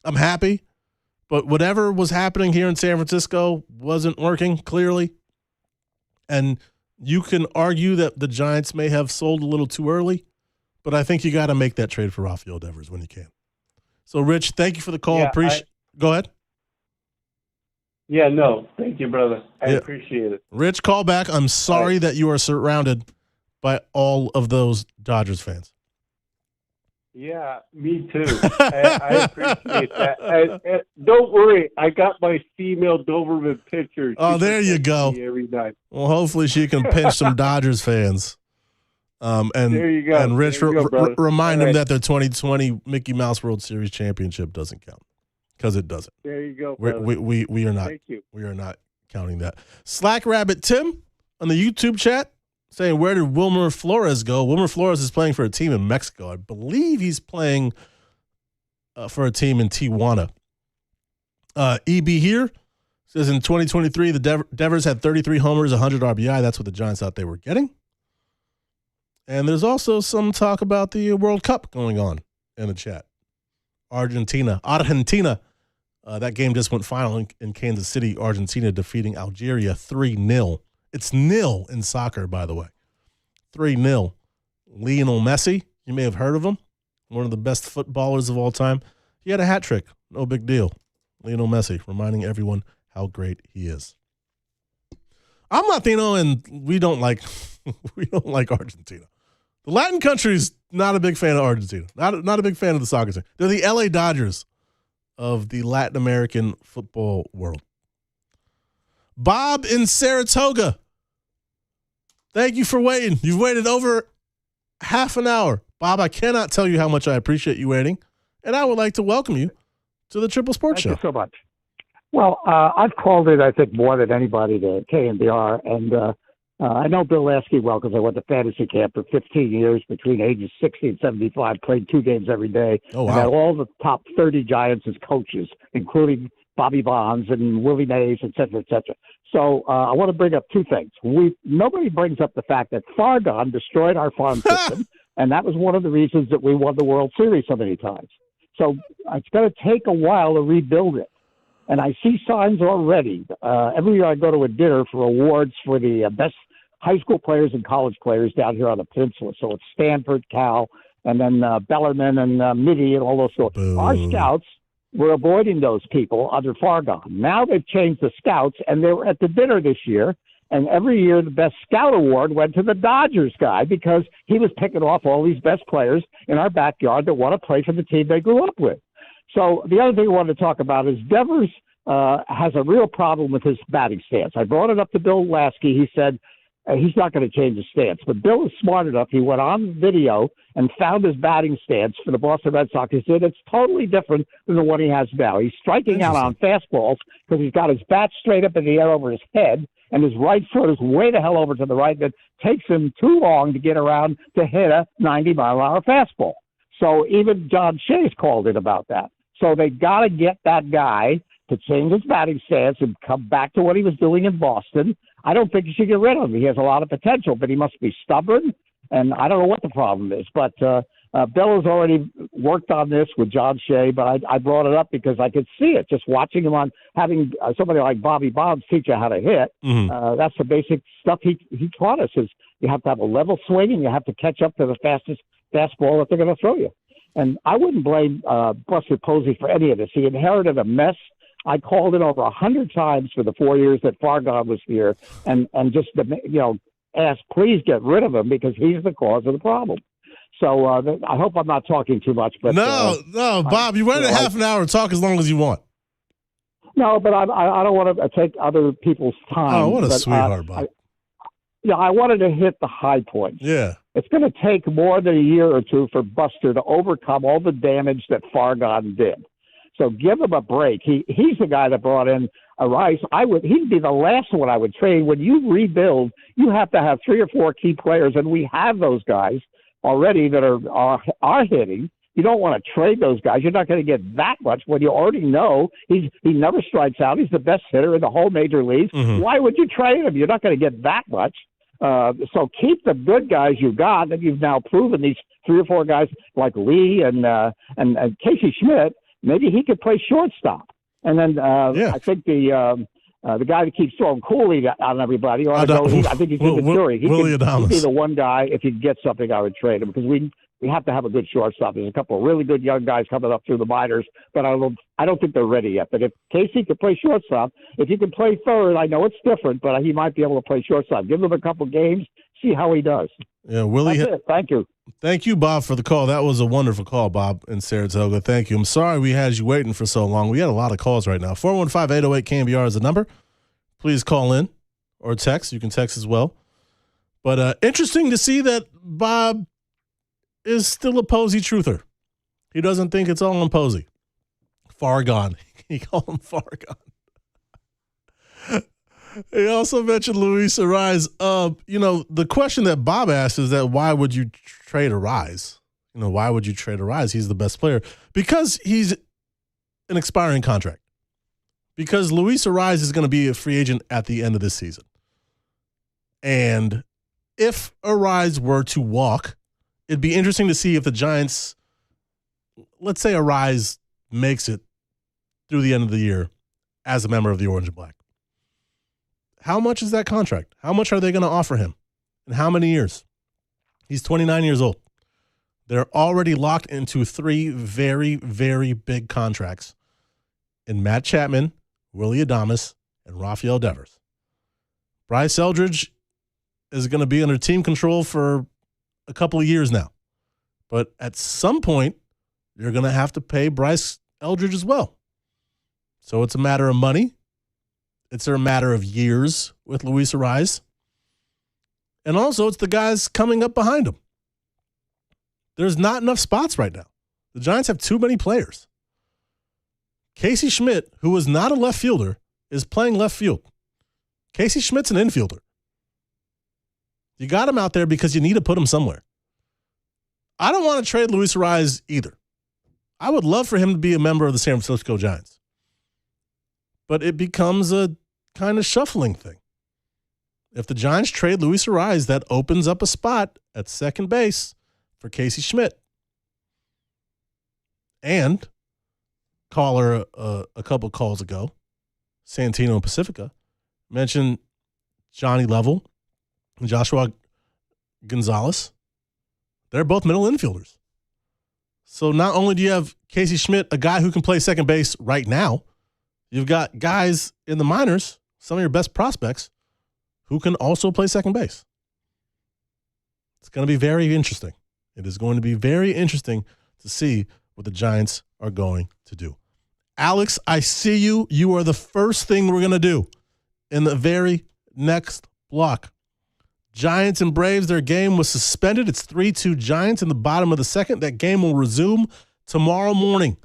I'm happy. But whatever was happening here in San Francisco wasn't working, clearly. And you can argue that the Giants may have sold a little too early, but I think you got to make that trade for Rafael Devers when you can. So, Rich, thank you for the call. Yeah, Go ahead. Yeah, no, thank you, brother. I appreciate it. Rich, call back. I'm sorry that you are surrounded by all of those Dodgers fans. Yeah, me too. I appreciate that. Don't worry, I got my female Doberman pitcher. Oh, there you go. Every night. Well, hopefully she can pinch some Dodgers fans. And there you go. And Rich, there you go, remind all them right. that their 2020 Mickey Mouse World Series championship doesn't count, because it doesn't. There you go. We are not. Thank you. We are not counting that. Slack Rabbit Tim on the YouTube chat saying, where did Wilmer Flores go? Wilmer Flores is playing for a team in Mexico. I believe he's playing for a team in Tijuana. EB here says in 2023, the Devers had 33 homers, 100 RBI. That's what the Giants thought they were getting. And there's also some talk about the World Cup going on in the chat. Argentina. That game just went final in Kansas City. Argentina defeating Algeria 3-0. It's nil in soccer, by the way. 3-0. Lionel Messi, you may have heard of him, one of the best footballers of all time. He had a hat trick. No big deal. Lionel Messi, reminding everyone how great he is. I'm Latino, and we don't like Argentina. The Latin country's not a big fan of Argentina. Not a big fan of the soccer team. They're the LA Dodgers of the Latin American football world. Bob in Saratoga, thank you for waiting. You've waited over half an hour. Bob, I cannot tell you how much I appreciate you waiting, and I would like to welcome you to the Triple Sports Show. Thank you so much. Well, I've called it, I think, more than anybody to KNBR, and I know Bill Lasky well because I went to fantasy camp for 15 years between ages 60 and 75, played 2 games every day. Oh, wow. And had all the top 30 Giants as coaches, including Bobby Bonds and Willie Mays, et cetera, et cetera. So I want to bring up 2 things. Nobody brings up the fact that Fargon destroyed our farm system, and that was one of the reasons that we won the World Series so many times. So it's going to take a while to rebuild it. And I see signs already. Every year I go to a dinner for awards for the best high school players and college players down here on the peninsula. So it's Stanford, Cal, and then Bellarmine and Mitty and all those schools. Our scouts were avoiding those people under Fargon. Now they've changed the scouts, and they were at the dinner this year. And every year the best scout award went to the Dodgers guy because he was picking off all these best players in our backyard that want to play for the team they grew up with. So the other thing I wanted to talk about is Devers has a real problem with his batting stance. I brought it up to Bill Lasky. He said he's not going to change his stance. But Bill is smart enough. He went on video and found his batting stance for the Boston Red Sox. He said it's totally different than the one he has now. He's striking out on fastballs because he's got his bat straight up in the air over his head, and his right foot is way the hell over to the right. That takes him too long to get around to hit a 90-mile-an-hour fastball. So even John Shea's called it about that. So they got to get that guy to change his batting stance and come back to what he was doing in Boston. I don't think you should get rid of him. He has a lot of potential, but he must be stubborn, and I don't know what the problem is. But Bill has already worked on this with John Shea, but I brought it up because I could see it. Just watching him on having somebody like Bobby Bonds teach you how to hit, that's the basic stuff he taught us is you have to have a level swing and you have to catch up to the fastest fastball that they're going to throw you. And I wouldn't blame Buster Posey for any of this. He inherited a mess. I called it over 100 times for the 4 years that Fargon was here, and just asked, please get rid of him because he's the cause of the problem. So I hope I'm not talking too much. But no, Bob, you waited half an hour. Talk as long as you want. No, but I don't want to take other people's time. Oh, what a sweetheart, Bob. I wanted to hit the high points. Yeah. It's going to take more than a year or two for Buster to overcome all the damage that Fargon did. So give him a break. He's the guy that brought in Rice. He'd be the last one I would trade. When you rebuild, you have to have 3 or 4 key players, and we have those guys already that are hitting. You don't want to trade those guys. You're not going to get that much when you already know he never strikes out. He's the best hitter in the whole major leagues. Mm-hmm. Why would you trade him? You're not going to get that much. So keep the good guys you got that you've now proven. These 3 or 4 guys like Lee and Casey Schmidt. Maybe he could play shortstop. And then I think the guy that keeps throwing Cooley on everybody, I think he's immature. He'd be the one guy, if he gets something, I would trade him, because we have to have a good shortstop. There's a couple of really good young guys coming up through the minors, but I don't think they're ready yet. But if Casey could play shortstop, if he can play third, I know it's different, but he might be able to play shortstop. Give him a couple games, see how he does. Yeah, Willie. That's it. Thank you. Thank you, Bob, for the call. That was a wonderful call, Bob in Saratoga. Thank you. I'm sorry we had you waiting for so long. We had a lot of calls right now. 415-808-KNBR is the number. Please call in or text. You can text as well. But interesting to see that Bob is still a Posey truther. He doesn't think it's all on Posey. Far gone. He called him far gone. He also mentioned Luis Ariz. The question that Bob asked is that why would you trade Ariz? Why would you trade Ariz? He's the best player. Because he's an expiring contract. Because Luis Ariz is going to be a free agent at the end of this season. And if Ariz were to walk, it'd be interesting to see if the Giants, let's say Ariz makes it through the end of the year as a member of the Orange and Black. How much is that contract? How much are they going to offer him? And how many years? He's 29 years old. They're already locked into 3 very, very big contracts in Matt Chapman, Willie Adames, and Rafael Devers. Bryce Eldridge is going to be under team control for a couple of years now. But at some point, you're going to have to pay Bryce Eldridge as well. So it's a matter of money. It's a matter of years with Luis Ariz. And also, it's the guys coming up behind him. There's not enough spots right now. The Giants have too many players. Casey Schmidt, who is not a left fielder, is playing left field. Casey Schmidt's an infielder. You got him out there because you need to put him somewhere. I don't want to trade Luis Ariz either. I would love for him to be a member of the San Francisco Giants. But it becomes a kind of shuffling thing. If the Giants trade Luis Ariz, that opens up a spot at second base for Casey Schmidt. And caller a couple calls ago, Santino and Pacifica, mentioned Johnny Level and Joshua Gonzalez. They're both middle infielders. So not only do you have Casey Schmidt, a guy who can play second base right now, you've got guys in the minors, some of your best prospects, who can also play second base. It's going to be very interesting. It is going to be very interesting to see what the Giants are going to do. Alex, I see you. You are the first thing we're going to do in the very next block. Giants and Braves, their game was suspended. It's 3-2 Giants in the bottom of the second. That game will resume tomorrow morning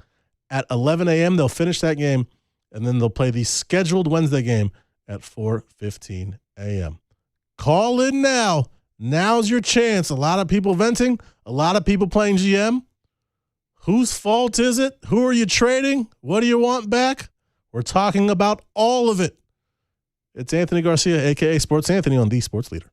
at 11 a.m. They'll finish that game, and then they'll play the scheduled Wednesday game at 4:15 a.m. Call in now. Now's your chance. A lot of people venting, a lot of people playing GM. Whose fault is it? Who are you trading? What do you want back? We're talking about all of it. It's Anthony Garcia, a.k.a. Sports Anthony, on the Sports Leader.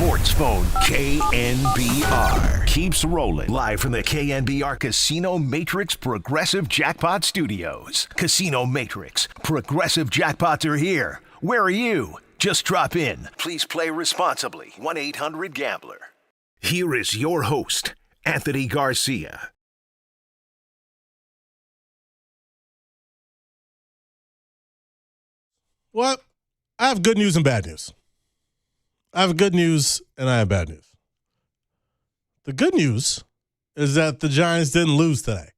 Sportsphone KNBR keeps rolling live from the KNBR Casino Matrix Progressive Jackpot Studios. Casino Matrix Progressive Jackpots are here. Where are you? Just drop in. Please play responsibly. 1-800-GAMBLER. Here is your host, Anthony Garcia. Well, I have good news and bad news. I have good news and I have bad news. The good news is that the Giants didn't lose today.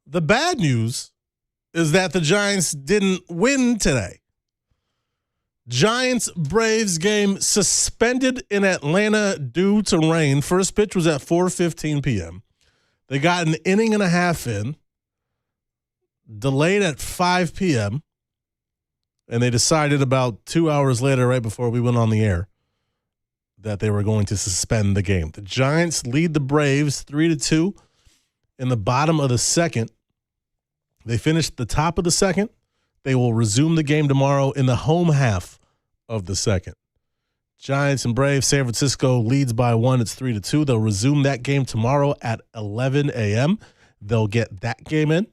The bad news is that the Giants didn't win today. Giants-Braves game suspended in Atlanta due to rain. First pitch was at 4:15 p.m. They got an inning and a half in, delayed at 5 p.m., and they decided about 2 hours later, right before we went on the air, that they were going to suspend the game. The Giants lead the Braves 3-2 in the bottom of the second. They finished the top of the second. They will resume the game tomorrow in the home half of the second. Giants and Braves, San Francisco leads by 1. It's 3-2. They'll resume that game tomorrow at 11 a.m. They'll get that game in.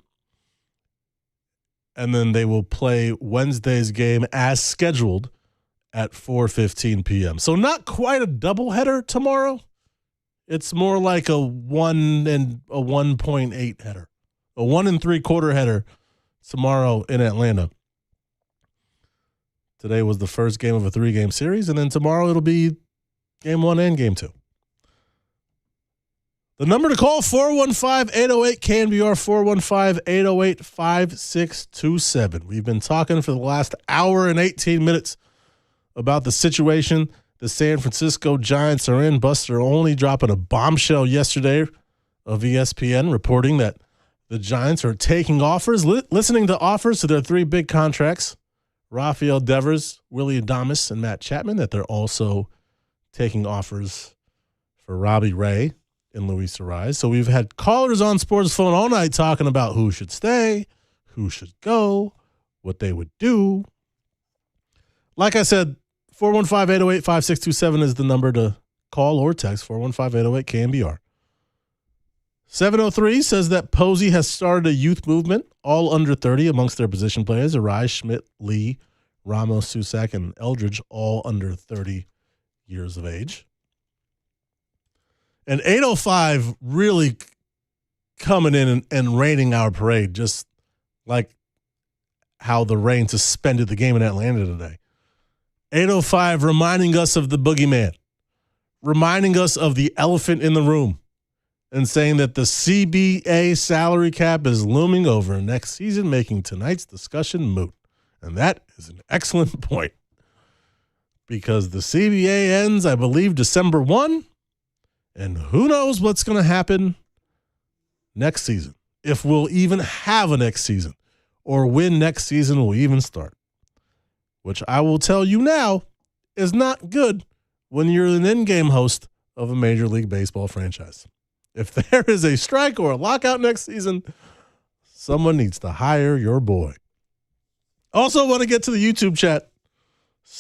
And then they will play Wednesday's game as scheduled at 4:15 p.m. So not quite a doubleheader tomorrow. It's more like a 1.8 header, a 1 3/4 header tomorrow in Atlanta. Today was the first game of a 3-game series, and then tomorrow it'll be game 1 and game 2. The number to call, 415-808-KNBR, 415-808-5627. We've been talking for the last hour and 18 minutes about the situation the San Francisco Giants are in. Buster Olney dropping a bombshell yesterday of ESPN reporting that the Giants are taking offers, listening to offers to their 3 big contracts, Rafael Devers, Willie Adames, and Matt Chapman, that they're also taking offers for Robbie Ray and Luis Ariz. So we've had callers on Sports Phone all night talking about who should stay, who should go, what they would do. Like I said, 415-808-5627 is the number to call or text, 415-808-KNBR. 703 says that Posey has started a youth movement, all under 30 amongst their position players. Ariz, Schmidt, Lee, Ramos, Susak, and Eldridge, all under 30 years of age. And 805 really coming in and raining our parade, just like how the rain suspended the game in Atlanta today. 805 reminding us of the boogeyman, reminding us of the elephant in the room, and saying that the CBA salary cap is looming over next season, making tonight's discussion moot. And that is an excellent point, because the CBA ends, I believe, December 1. And who knows what's going to happen next season, if we'll even have a next season, or when next season will even start, which I will tell you now is not good when you're an in-game host of a Major League Baseball franchise. If there is a strike or a lockout next season, someone needs to hire your boy. Also want to get to the YouTube chat.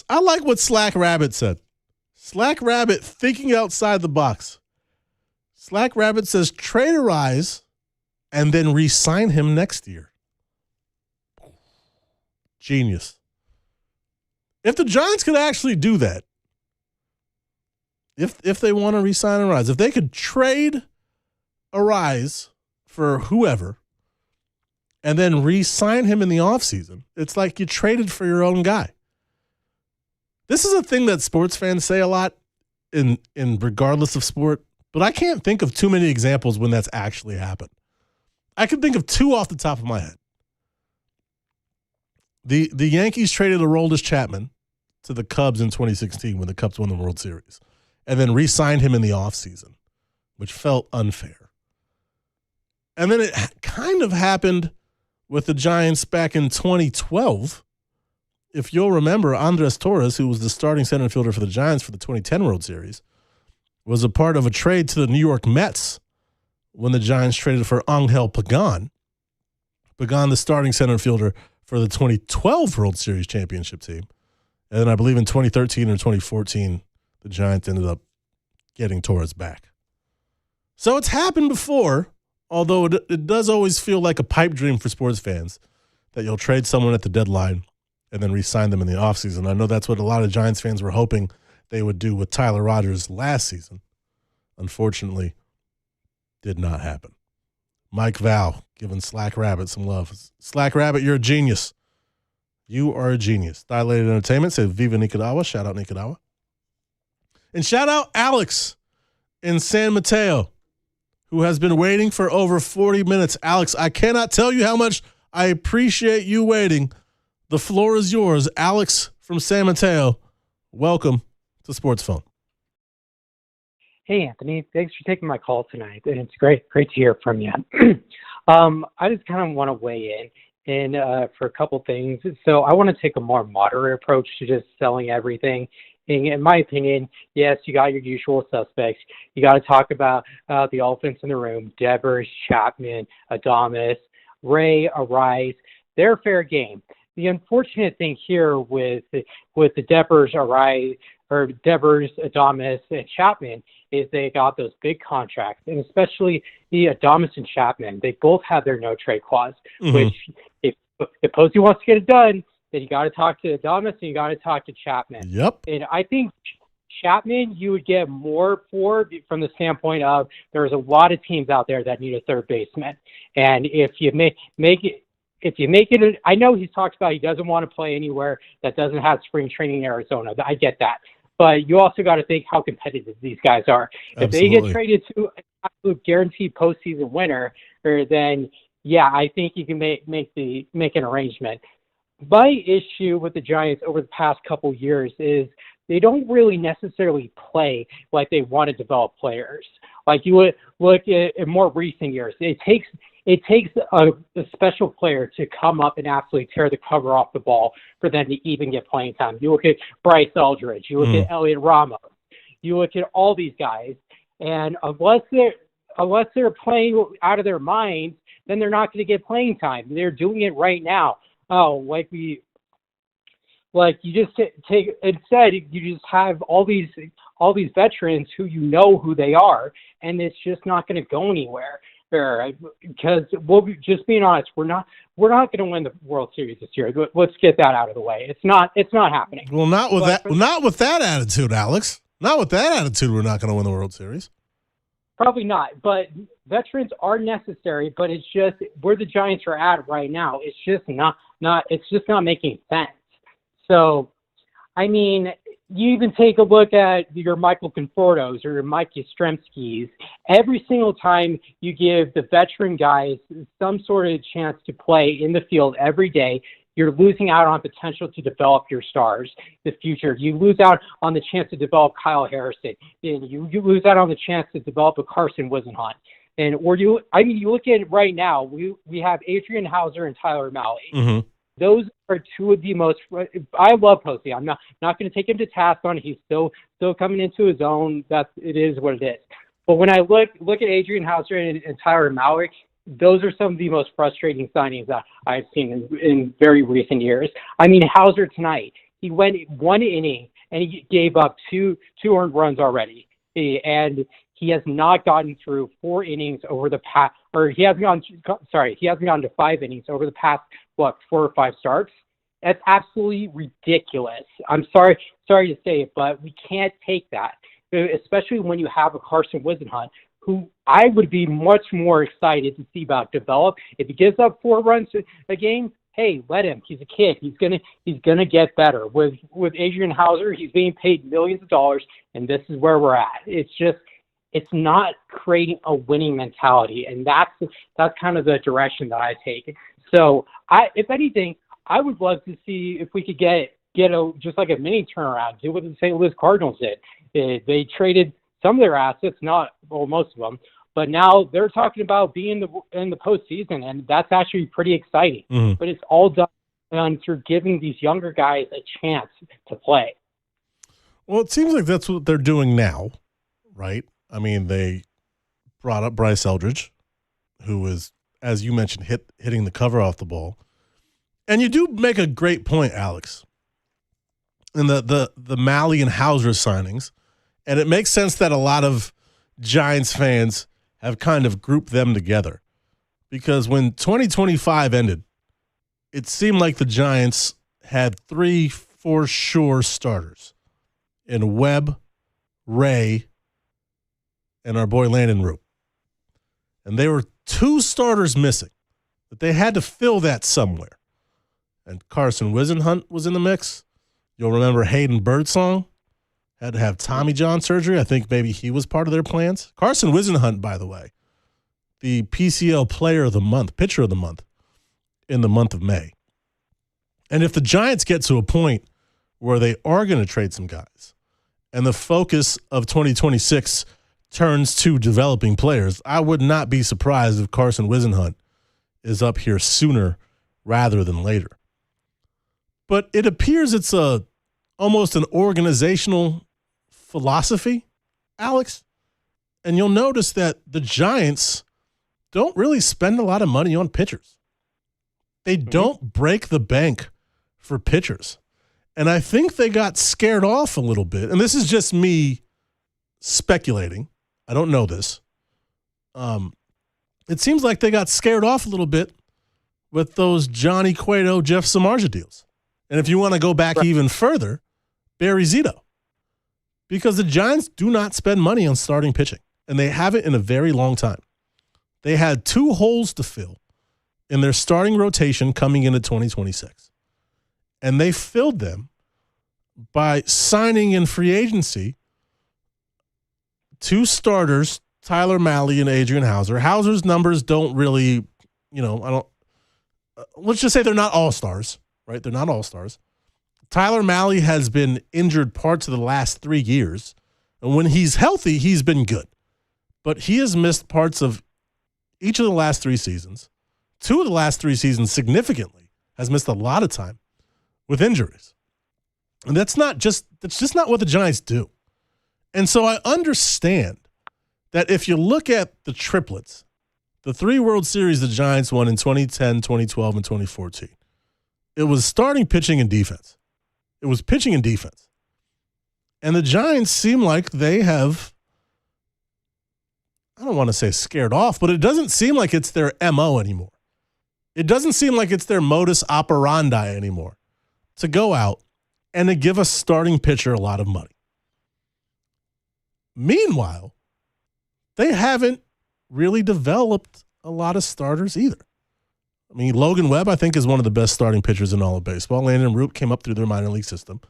I like what Slack Rabbit said. Slack Rabbit thinking outside the box. Slack Rabbit says trade Ariz and then re-sign him next year. Genius. If the Giants could actually do that, if they want to re-sign Ariz, if they could trade Ariz for whoever and then re-sign him in the offseason, it's like you traded for your own guy. This is a thing that sports fans say a lot in regardless of sport, but I can't think of too many examples when that's actually happened. I can think of 2 off the top of my head. The Yankees traded Aroldis Chapman to the Cubs in 2016 when the Cubs won the World Series, and then re-signed him in the offseason, which felt unfair. And then it kind of happened with the Giants back in 2012. If you'll remember, Andres Torres, who was the starting center fielder for the Giants for the 2010 World Series, was a part of a trade to the New York Mets when the Giants traded for Angel Pagan. Pagan, the starting center fielder for the 2012 World Series championship team. And then I believe in 2013 or 2014, the Giants ended up getting Torres back. So it's happened before, although it does always feel like a pipe dream for sports fans that you'll trade someone at the deadline and then re-sign them in the offseason. I know that's what a lot of Giants fans were hoping they would do with Tyler Rogers last season. Unfortunately, did not happen. Mike Val giving Slack Rabbit some love. Slack Rabbit, you're a genius. You are a genius. Dilated Entertainment says Viva Nicaragua. Shout out Nicaragua. And shout out Alex in San Mateo, who has been waiting for over 40 minutes. Alex, I cannot tell you how much I appreciate you waiting. The floor is yours. Alex from San Mateo, welcome to Sports Phone. Hey, Anthony. Thanks for taking my call tonight. And it's great to hear from you. I just kind of want to weigh in for a couple things. So I want to take a more moderate approach to just selling everything. In my opinion, yes, you got your usual suspects. You got to talk about the elephants in the room: Devers, Chapman, Adames, Ray, Arise. They're fair game. The unfortunate thing here with the Devers, Arise, or Devers, Adames, and Chapman is they got those big contracts, and especially the Adames and Chapman. They both have their no trade clause, which if Posey wants to get it done, then you got to talk to Adames and you got to talk to Chapman. Yep. And I think Chapman you would get more for from the standpoint of there's a lot of teams out there that need a third baseman, and if you make it, I know he's talked about he doesn't want to play anywhere that doesn't have spring training in Arizona. I get that. But you also got to think how competitive these guys are. If they get traded to an absolute guaranteed postseason winner, then yeah, I think you can make an arrangement. My issue with the Giants over the past couple years is they don't really necessarily play like they want to develop players. Like you would look at more recent years, it takes a special player to come up and absolutely tear the cover off the ball for them to even get playing time. You look at Bryce Eldridge, you look at Elliot Ramos, you look at all these guys, and unless they're playing out of their minds, then they're not going to get playing time. They're doing it right now. You just take instead you just have all these veterans who you know who they are, and it's just not going to go anywhere. Because we'll be just being honest, we're not going to win the World Series this year. Let's get that out of the way. It's not happening. Well, not with that attitude, Alex. Not with that attitude, we're not going to win the World Series. Probably not. But veterans are necessary. But it's just where the Giants are at right now. It's just not. It's just not making sense. So, I mean, you even take a look at your Michael Confortos or your Mike Yastrzemskis. Every single time you give the veteran guys some sort of chance to play in the field every day, you're losing out on potential to develop your stars, the future. You lose out on the chance to develop Kyle Harrison. And you lose out on the chance to develop a Carson Wisenhunt. And you look at it right now, we have Adrian Hauser and Tyler Mahle. Mm-hmm. Those are two of the most. I love Posey. I'm not going to take him to task on it. He's still coming into his own. It is what it is. But when I look at Adrian Hauser and Tyler Mahle, those are some of the most frustrating signings that I've seen in very recent years. I mean, Hauser tonight, he went 1 inning and he gave up two earned runs already, and he has not gotten through 4 innings over the past, or he hasn't gone to 5 innings over the past, 4 or 5 starts. That's absolutely ridiculous. I'm sorry to say it, but we can't take that, especially when you have a Carson Wisenhunt, who I would be much more excited to see about develop. If he gives up 4 runs a game, hey, let him. He's a kid. He's gonna get better. With Adrian Hauser, he's being paid millions of dollars, and this is where we're at. It's not creating a winning mentality, and that's kind of the direction that I take. So, if anything, I would love to see if we could get just like a mini turnaround, do what the St. Louis Cardinals did. They traded some of their assets, most of them, but now they're talking about being in the postseason, and that's actually pretty exciting. Mm-hmm. But it's all done through giving these younger guys a chance to play. Well, it seems like that's what they're doing now, right? I mean, they brought up Bryce Eldridge, who was, as you mentioned, hitting the cover off the ball. And you do make a great point, Alex. In the Mahle and Hauser signings, And it makes sense that a lot of Giants fans have kind of grouped them together. Because when 2025 ended, it seemed like the Giants had 3 for sure starters in Webb, Ray, and our boy Landon Root. And they were 2 starters missing, but they had to fill that somewhere. And Carson Wisenhunt was in the mix. You'll remember Hayden Birdsong had to have Tommy John surgery. I think maybe he was part of their plans. Carson Wisenhunt, by the way, the PCL Player of the Month, Pitcher of the Month in the month of May. And if the Giants get to a point where they are going to trade some guys and the focus of 2026 turns to developing players, I would not be surprised if Carson Wisenhunt is up here sooner rather than later. But it appears it's almost an organizational philosophy, Alex. And you'll notice that the Giants don't really spend a lot of money on pitchers. They don't break the bank for pitchers. And I think they got scared off a little bit. And this is just me speculating. I don't know this. It seems like they got scared off a little bit with those Johnny Cueto, Jeff Samardzija deals. And if you want to go back even further, Barry Zito. Because the Giants do not spend money on starting pitching, and they haven't in a very long time. They had 2 holes to fill in their starting rotation coming into 2026. And they filled them by signing in free agency 2 starters, Tyler Mahle and Adrian Hauser. Hauser's numbers don't really, let's just say they're not all-stars, right? They're not all-stars. Tyler Mahle has been injured parts of the last 3 years. And when he's healthy, he's been good. But he has missed parts of each of the last 3 seasons. 2 of the last 3 seasons significantly has missed a lot of time with injuries. And that's just not what the Giants do. And so I understand that if you look at the triplets, the 3 World Series the Giants won in 2010, 2012, and 2014, it was starting pitching and defense. It was pitching and defense. And the Giants seem like they have, I don't want to say scared off, but it doesn't seem like it's their MO anymore. It doesn't seem like it's their modus operandi anymore to go out and to give a starting pitcher a lot of money. Meanwhile, they haven't really developed a lot of starters either. I mean, Logan Webb, I think, is one of the best starting pitchers in all of baseball. Landon Root came up through their minor league system.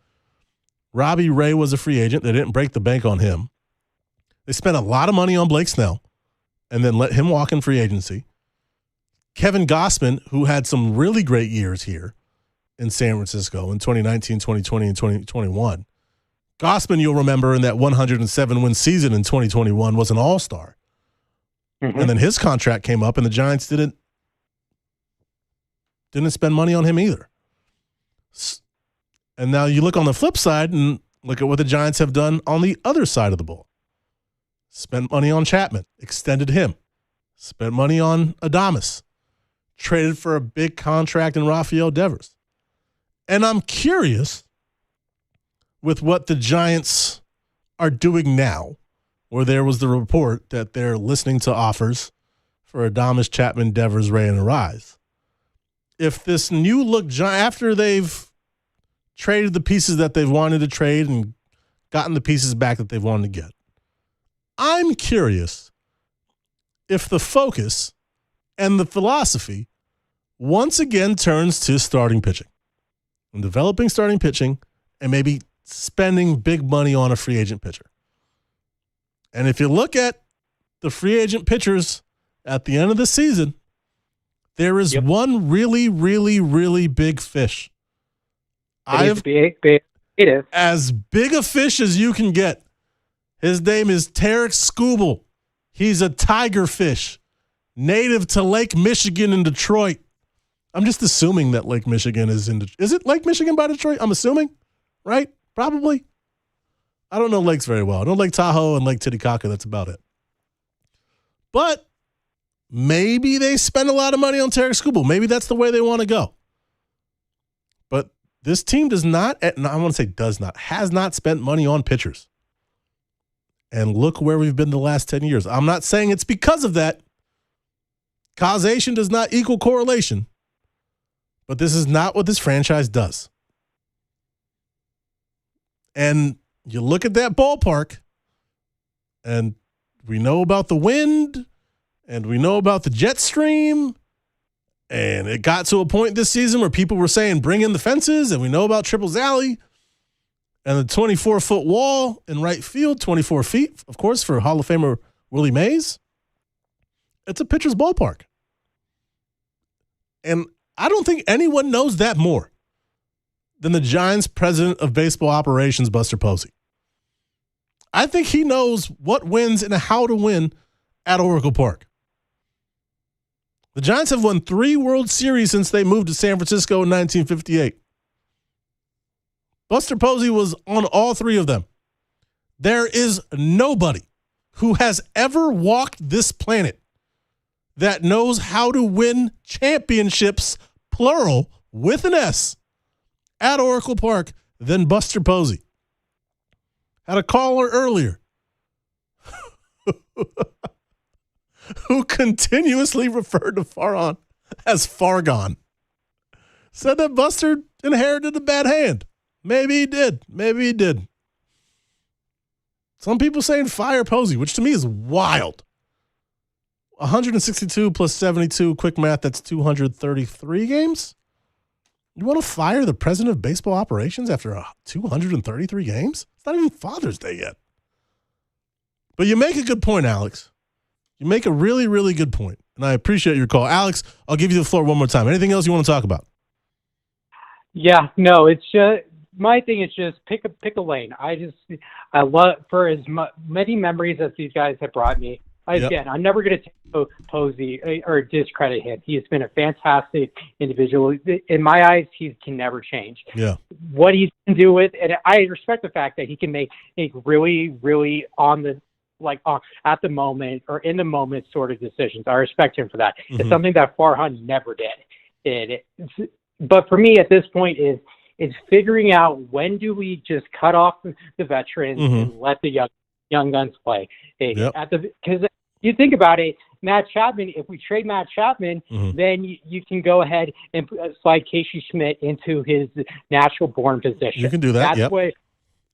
Robbie Ray was a free agent. They didn't break the bank on him. They spent a lot of money on Blake Snell and then let him walk in free agency. Kevin Gausman, who had some really great years here in San Francisco in 2019, 2020, and 2021. Gausman, you'll remember, in that 107-win season in 2021 was an all-star. Mm-hmm. And then his contract came up, and the Giants didn't spend money on him either. And now you look on the flip side and look at what the Giants have done on the other side of the ball. Spent money on Chapman, extended him. Spent money on Adames, traded for a big contract in Rafael Devers. And I'm curious with what the Giants are doing now, where there was the report that they're listening to offers for Adames, Chapman, Devers, Ray, and Arise. If this new look, after they've traded the pieces that they've wanted to trade and gotten the pieces back that they've wanted to get, I'm curious if the focus and the philosophy once again turns to starting pitching and developing starting pitching and maybe spending big money on a free agent pitcher. And if you look at the free agent pitchers at the end of the season, there is one really, really, really big fish. As big a fish as you can get. His name is Tarek Skubal. He's a tiger fish, native to Lake Michigan in Detroit. I'm just assuming that Lake Michigan is in Detroit. Is it Lake Michigan by Detroit? I'm assuming, right? Probably. I don't know lakes very well. I know Lake Tahoe and Lake Titicaca. That's about it. But maybe they spend a lot of money on Tarek Skubal. Maybe that's the way they want to go. But this team does not, and I want to say does not, has not spent money on pitchers. And look where we've been the last 10 years. I'm not saying it's because of that. Causation does not equal correlation. But this is not what this franchise does. And you look at that ballpark, and we know about the wind, and we know about the jet stream, and it got to a point this season where people were saying, bring in the fences, and we know about Triples Alley, and the 24-foot wall in right field, 24 feet, of course, for Hall of Famer Willie Mays. It's a pitcher's ballpark. And I don't think anyone knows that more than the Giants' president of baseball operations, Buster Posey. I think he knows what wins and how to win at Oracle Park. The Giants have won 3 World Series since they moved to San Francisco in 1958. Buster Posey was on all 3 of them. There is nobody who has ever walked this planet that knows how to win championships, plural, with an S, at Oracle Park than Buster Posey. Had a caller earlier who continuously referred to Farhan as Fargon. Said that Buster inherited a bad hand. Maybe he did. Maybe he did. Some people saying fire Posey, which to me is wild. 162 plus 72, quick math, that's 233 games? You want to fire the president of baseball operations after 233 games? It's not even Father's Day yet. But you make a good point, Alex. You make a really, really good point, and I appreciate your call. Alex, I'll give you the floor one more time. Anything else you want to talk about? Yeah, no, it's just my thing is just pick a lane. I love for as many memories as these guys have brought me. Again, I'm never going to take Posey or discredit him. He has been a fantastic individual. In my eyes, he can never change. Yeah. What he can do with, and I respect the fact that he can make really, really on the at the moment or in the moment sort of decisions. I respect him for that. Mm-hmm. It's something that Farhan never did. But for me at this point is figuring out when do we just cut off the veterans and let the young guns play. Because you think about it, Matt Chapman, if we trade Matt Chapman, then you can go ahead and slide Casey Schmidt into his natural born position. You can do that.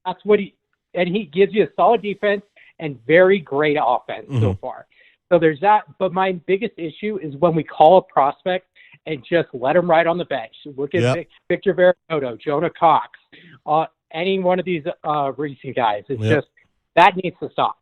That's what he gives you a solid defense and very great offense so far. So there's that. But my biggest issue is when we call a prospect and just let him ride on the bench. Look at Victor Vericoto, Jonah Cox, any one of these recent guys. It's just that needs to stop.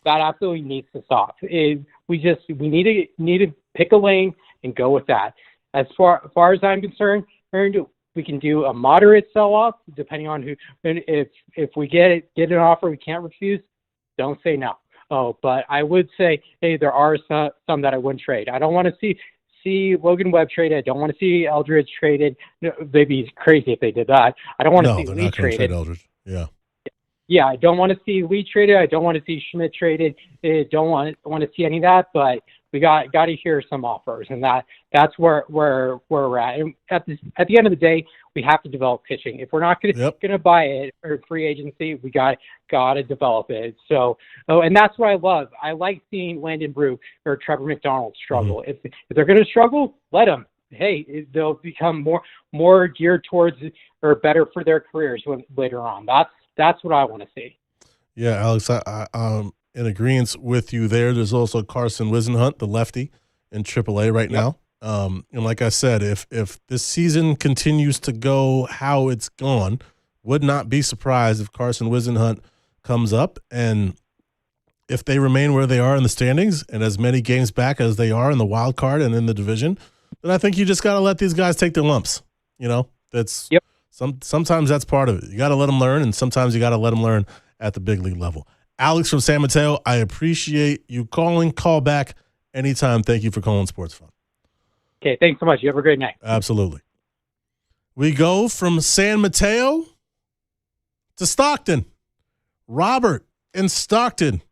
That absolutely needs to stop. We need to pick a lane and go with that. As far as I'm concerned, we can do a moderate sell-off depending on who. And if we get an offer we can't refuse, don't say no. But I would say, hey, there are some that I wouldn't trade. I don't want to see Logan Webb traded. I don't want to see Eldridge traded. They'd be crazy if they did that. I don't want to see Lee traded. Trade Eldridge. Yeah, I don't want to see Lee traded. I don't want to see Schmidt traded. I don't want to see any of that. But we got to hear some offers, and that's where we're at. And at the end of the day, we have to develop pitching. If we're not going to buy it or free agency, we got to develop it. So, and that's what I love. I like seeing Landon Brew or Trevor McDonald struggle. If they're going to struggle, let them. Hey, they'll become more geared towards or better for their careers later on. That's what I want to see. Yeah, Alex, I'm in agreement with you there. There's also Carson Wisenhunt, the lefty, in AAA right now. And like I said, if this season continues to go how it's gone, would not be surprised if Carson Wisenhunt comes up. And if they remain where they are in the standings and as many games back as they are in the wild card and in the division, then I think you just got to let these guys take their lumps. That's sometimes that's part of it. You got to let them learn, and sometimes you got to let them learn at the big league level. Alex from San Mateo, I appreciate you calling. Call back anytime. Thank you for calling Sportsphone. Okay, thanks so much. You have a great night. Absolutely. We go from San Mateo to Stockton. Robert in Stockton.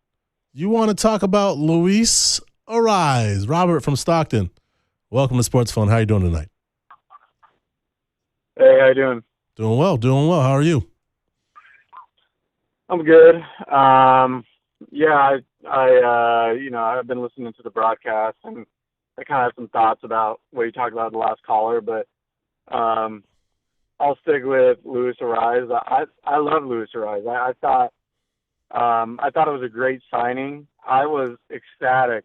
You want to talk about Luis Ariz. Robert from Stockton. Welcome to Sportsphone. How are you doing tonight? Hey, how you doing? Doing well. How are you? I'm good. I've been listening to the broadcast, and I kind of have some thoughts about what you talked about the last caller, but I'll stick with Luis Ariz. I love Luis Ariz. I thought it was a great signing. I was ecstatic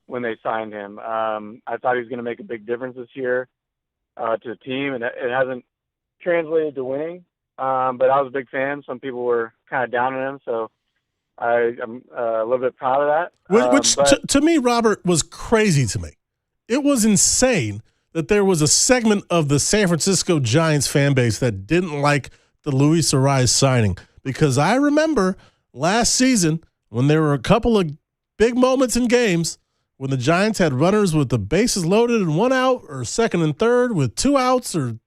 when they signed him. I thought he was going to make a big difference this year to the team, and it hasn't translated to winning. But I was a big fan. Some people were kind of down on him, so I'm a little bit proud of that. Which to me, Robert, was crazy to me. It was insane that there was a segment of the San Francisco Giants fan base that didn't like the Luis Ariz signing, because I remember last season when there were a couple of big moments in games when the Giants had runners with the bases loaded and one out, or second and third with two outs, or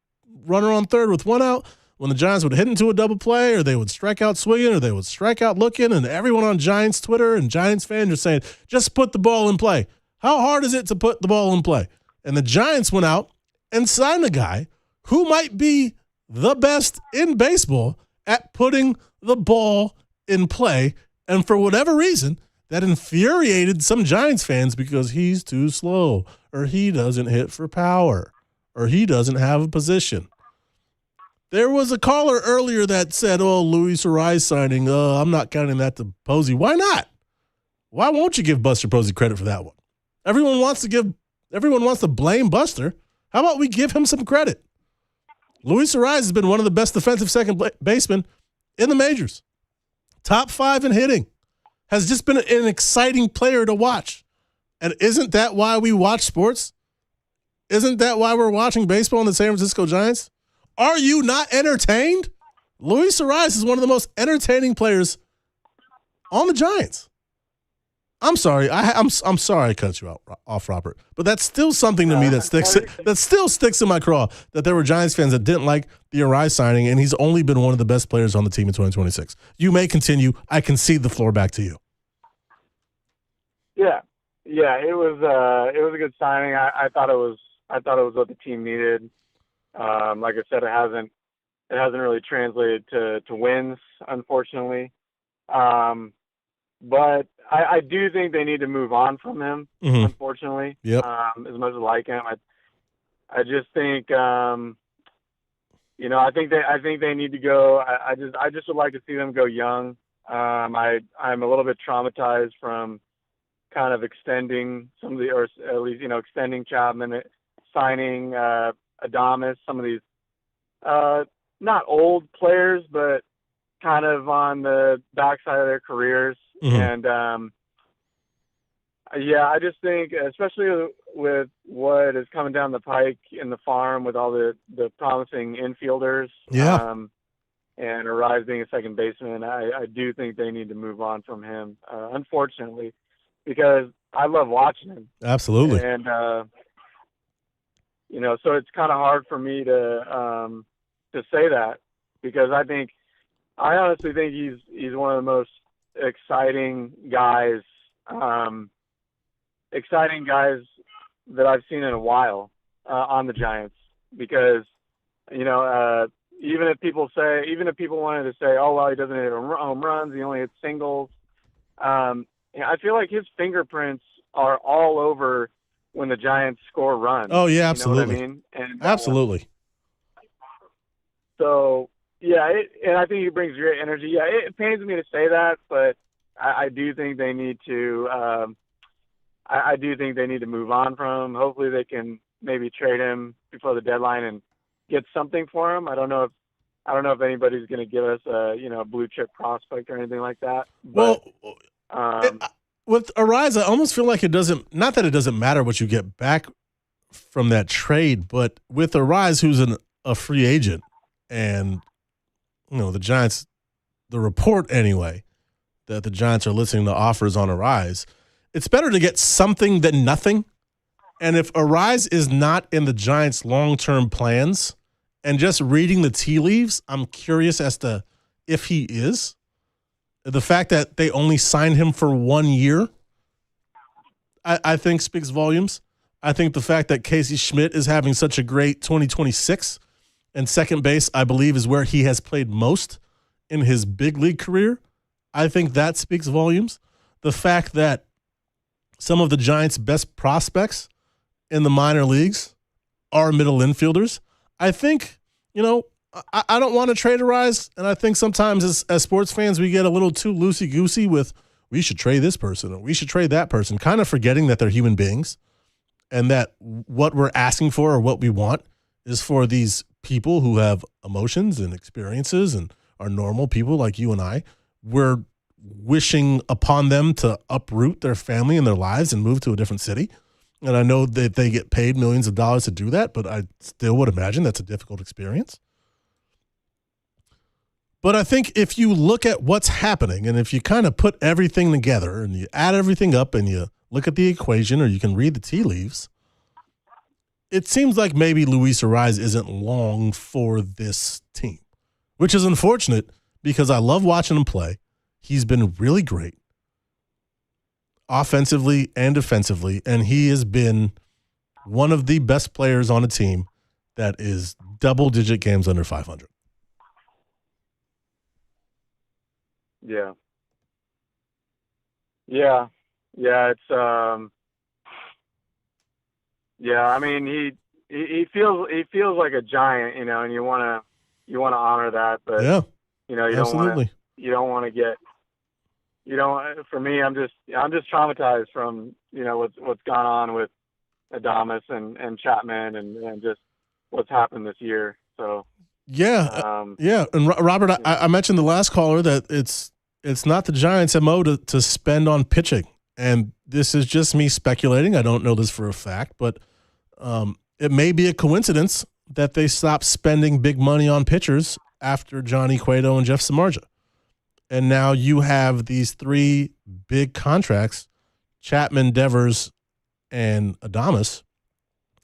runner on third with one out, when the Giants would hit into a double play, or they would strike out swinging, or they would strike out looking, and everyone on Giants Twitter and Giants fans are saying, just put the ball in play. How hard is it to put the ball in play? And the Giants went out and signed a guy who might be the best in baseball at putting the ball in play. And for whatever reason, that infuriated some Giants fans because he's too slow, or he doesn't hit for power, or he doesn't have a position. There was a caller earlier that said, Luis Ariz signing, I'm not counting that to Posey. Why not? Why won't you give Buster Posey credit for that one? Everyone wants to blame Buster. How about we give him some credit? Luis Ariz has been one of the best defensive second basemen in the majors. Top 5 in hitting. Has just been an exciting player to watch. And isn't that why we watch sports? Isn't that why we're watching baseball in the San Francisco Giants? Are you not entertained? Luis Ariz is one of the most entertaining players on the Giants. I'm sorry. I'm sorry I cut you off, Robert. But that's still something to me that still sticks in my craw, that there were Giants fans that didn't like the Ariz signing, and he's only been one of the best players on the team in 2026. You may continue. I concede the floor back to you. Yeah, it was a good signing. I thought it was what the team needed. Like I said, it hasn't really translated to wins, unfortunately. But I do think they need to move on from him, unfortunately. Yep. As much as I like him, I just think I think they need to go. I just would like to see them go young. I'm a little bit traumatized from kind of extending some of or at least extending Chapman, signing Adames, some of these not old players, but kind of on the backside of their careers. And I just think, especially with what is coming down the pike in the farm with all the promising infielders, and Ariz being a second baseman, I do think they need to move on from him, unfortunately, because I love watching him. Absolutely. And so it's kind of hard for me to say that, because I honestly think he's one of the most exciting guys that I've seen in a while on the Giants, because even if people wanted to say, oh well, he doesn't hit home runs, he only hits singles, I feel like his fingerprints are all over when the Giants score runs. Oh yeah, absolutely. You know what I mean? And, absolutely. So yeah, and I think he brings great energy. Yeah, it pains me to say that, but I do think they need to. I do think they need to move on from him. Hopefully, they can maybe trade him before the deadline and get something for him. I don't know if anybody's going to give us a blue chip prospect or anything like that. But, with Ariz, I almost feel like it doesn't. Not that it doesn't matter what you get back from that trade, but with Ariz, who's a free agent, and the Giants, the report anyway, that the Giants are listening to offers on Ariz, it's better to get something than nothing. And if Ariz is not in the Giants' long-term plans, and just reading the tea leaves, I'm curious as to if he is. The fact that they only signed him for 1 year, I think speaks volumes. I think the fact that Casey Schmidt is having such a great 2026, and second base, I believe, is where he has played most in his big league career, I think that speaks volumes. the fact that some of the Giants' best prospects in the minor leagues are middle infielders, I think, I don't want to trade Arise, and I think sometimes as sports fans we get a little too loosey-goosey with we should trade this person or we should trade that person, kind of forgetting that they're human beings and that what we're asking for or what we want is for these people who have emotions and experiences and are normal people like you and I. We're wishing upon them to uproot their family and their lives and move to a different city. And I know that they get paid millions of dollars to do that, but I still would imagine that's a difficult experience. But I think if you look at what's happening and if you kind of put everything together and you add everything up and you look at the equation or you can read the tea leaves, it seems like maybe Luis Arraez isn't long for this team, which is unfortunate because I love watching him play. He's been really great offensively and defensively, and he has been one of the best players on a team that is double-digit games under 500. Yeah. Yeah. Yeah. It's, yeah, I mean, he feels like a giant, and you want to honor that, but yeah, you absolutely. don't want to get, for me, I'm just traumatized from, what's gone on with Adames and Chapman and just what's happened this year. So, yeah. And Robert, I mentioned the last caller that it's not the Giants' MO to spend on pitching. And this is just me speculating. I don't know this for a fact, but it may be a coincidence that they stopped spending big money on pitchers after Johnny Cueto and Jeff Samardzija. And now you have these three big contracts, Chapman, Devers, and Adames.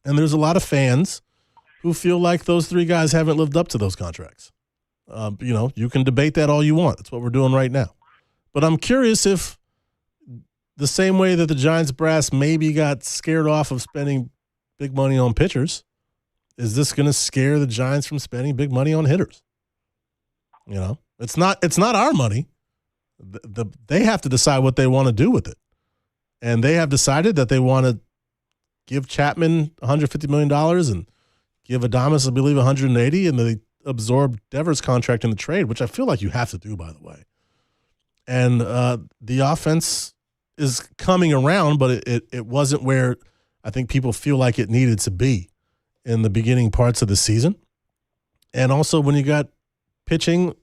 And there's a lot of fans who feel like those three guys haven't lived up to those contracts. You can debate that all you want. That's what we're doing right now. But I'm curious if the same way that the Giants brass maybe got scared off of spending big money on pitchers, is this going to scare the Giants from spending big money on hitters? It's not our money. They have to decide what they want to do with it. And they have decided that they want to give Chapman $150 million and give Adames, I believe, $180, and they absorb Devers' contract in the trade, which I feel like you have to do, by the way. And the offense is coming around, but it wasn't where I think people feel like it needed to be in the beginning parts of the season. And also when you got pitching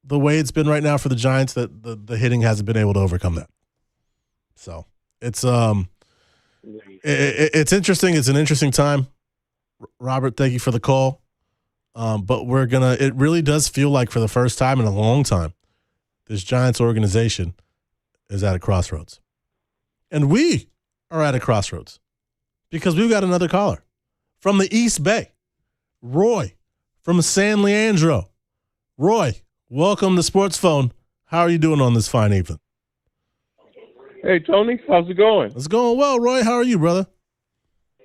the way it's been right now for the Giants, that the hitting hasn't been able to overcome that. So it's it's interesting. It's an interesting time. Robert, thank you for the call. But it really does feel like for the first time in a long time, this Giants organization is at a crossroads. And we are at a crossroads because we've got another caller from the East Bay, Roy from San Leandro. Roy, welcome to Sportsphone. How are you doing on this fine evening? Hey, Tony, how's it going? It's going well, Roy. How are you, brother?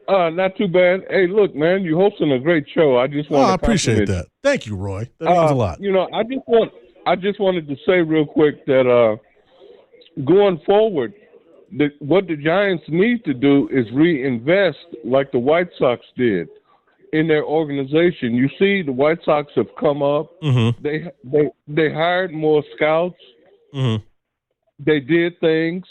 Not too bad. Hey, look, man, you're hosting a great show. I just want to appreciate that. Thank you, Roy. That means a lot. I just wanted to say real quick that going forward, what the Giants need to do is reinvest like the White Sox did in their organization. You see, the White Sox have come up. Mm-hmm. They hired more scouts. Mm-hmm. They did things.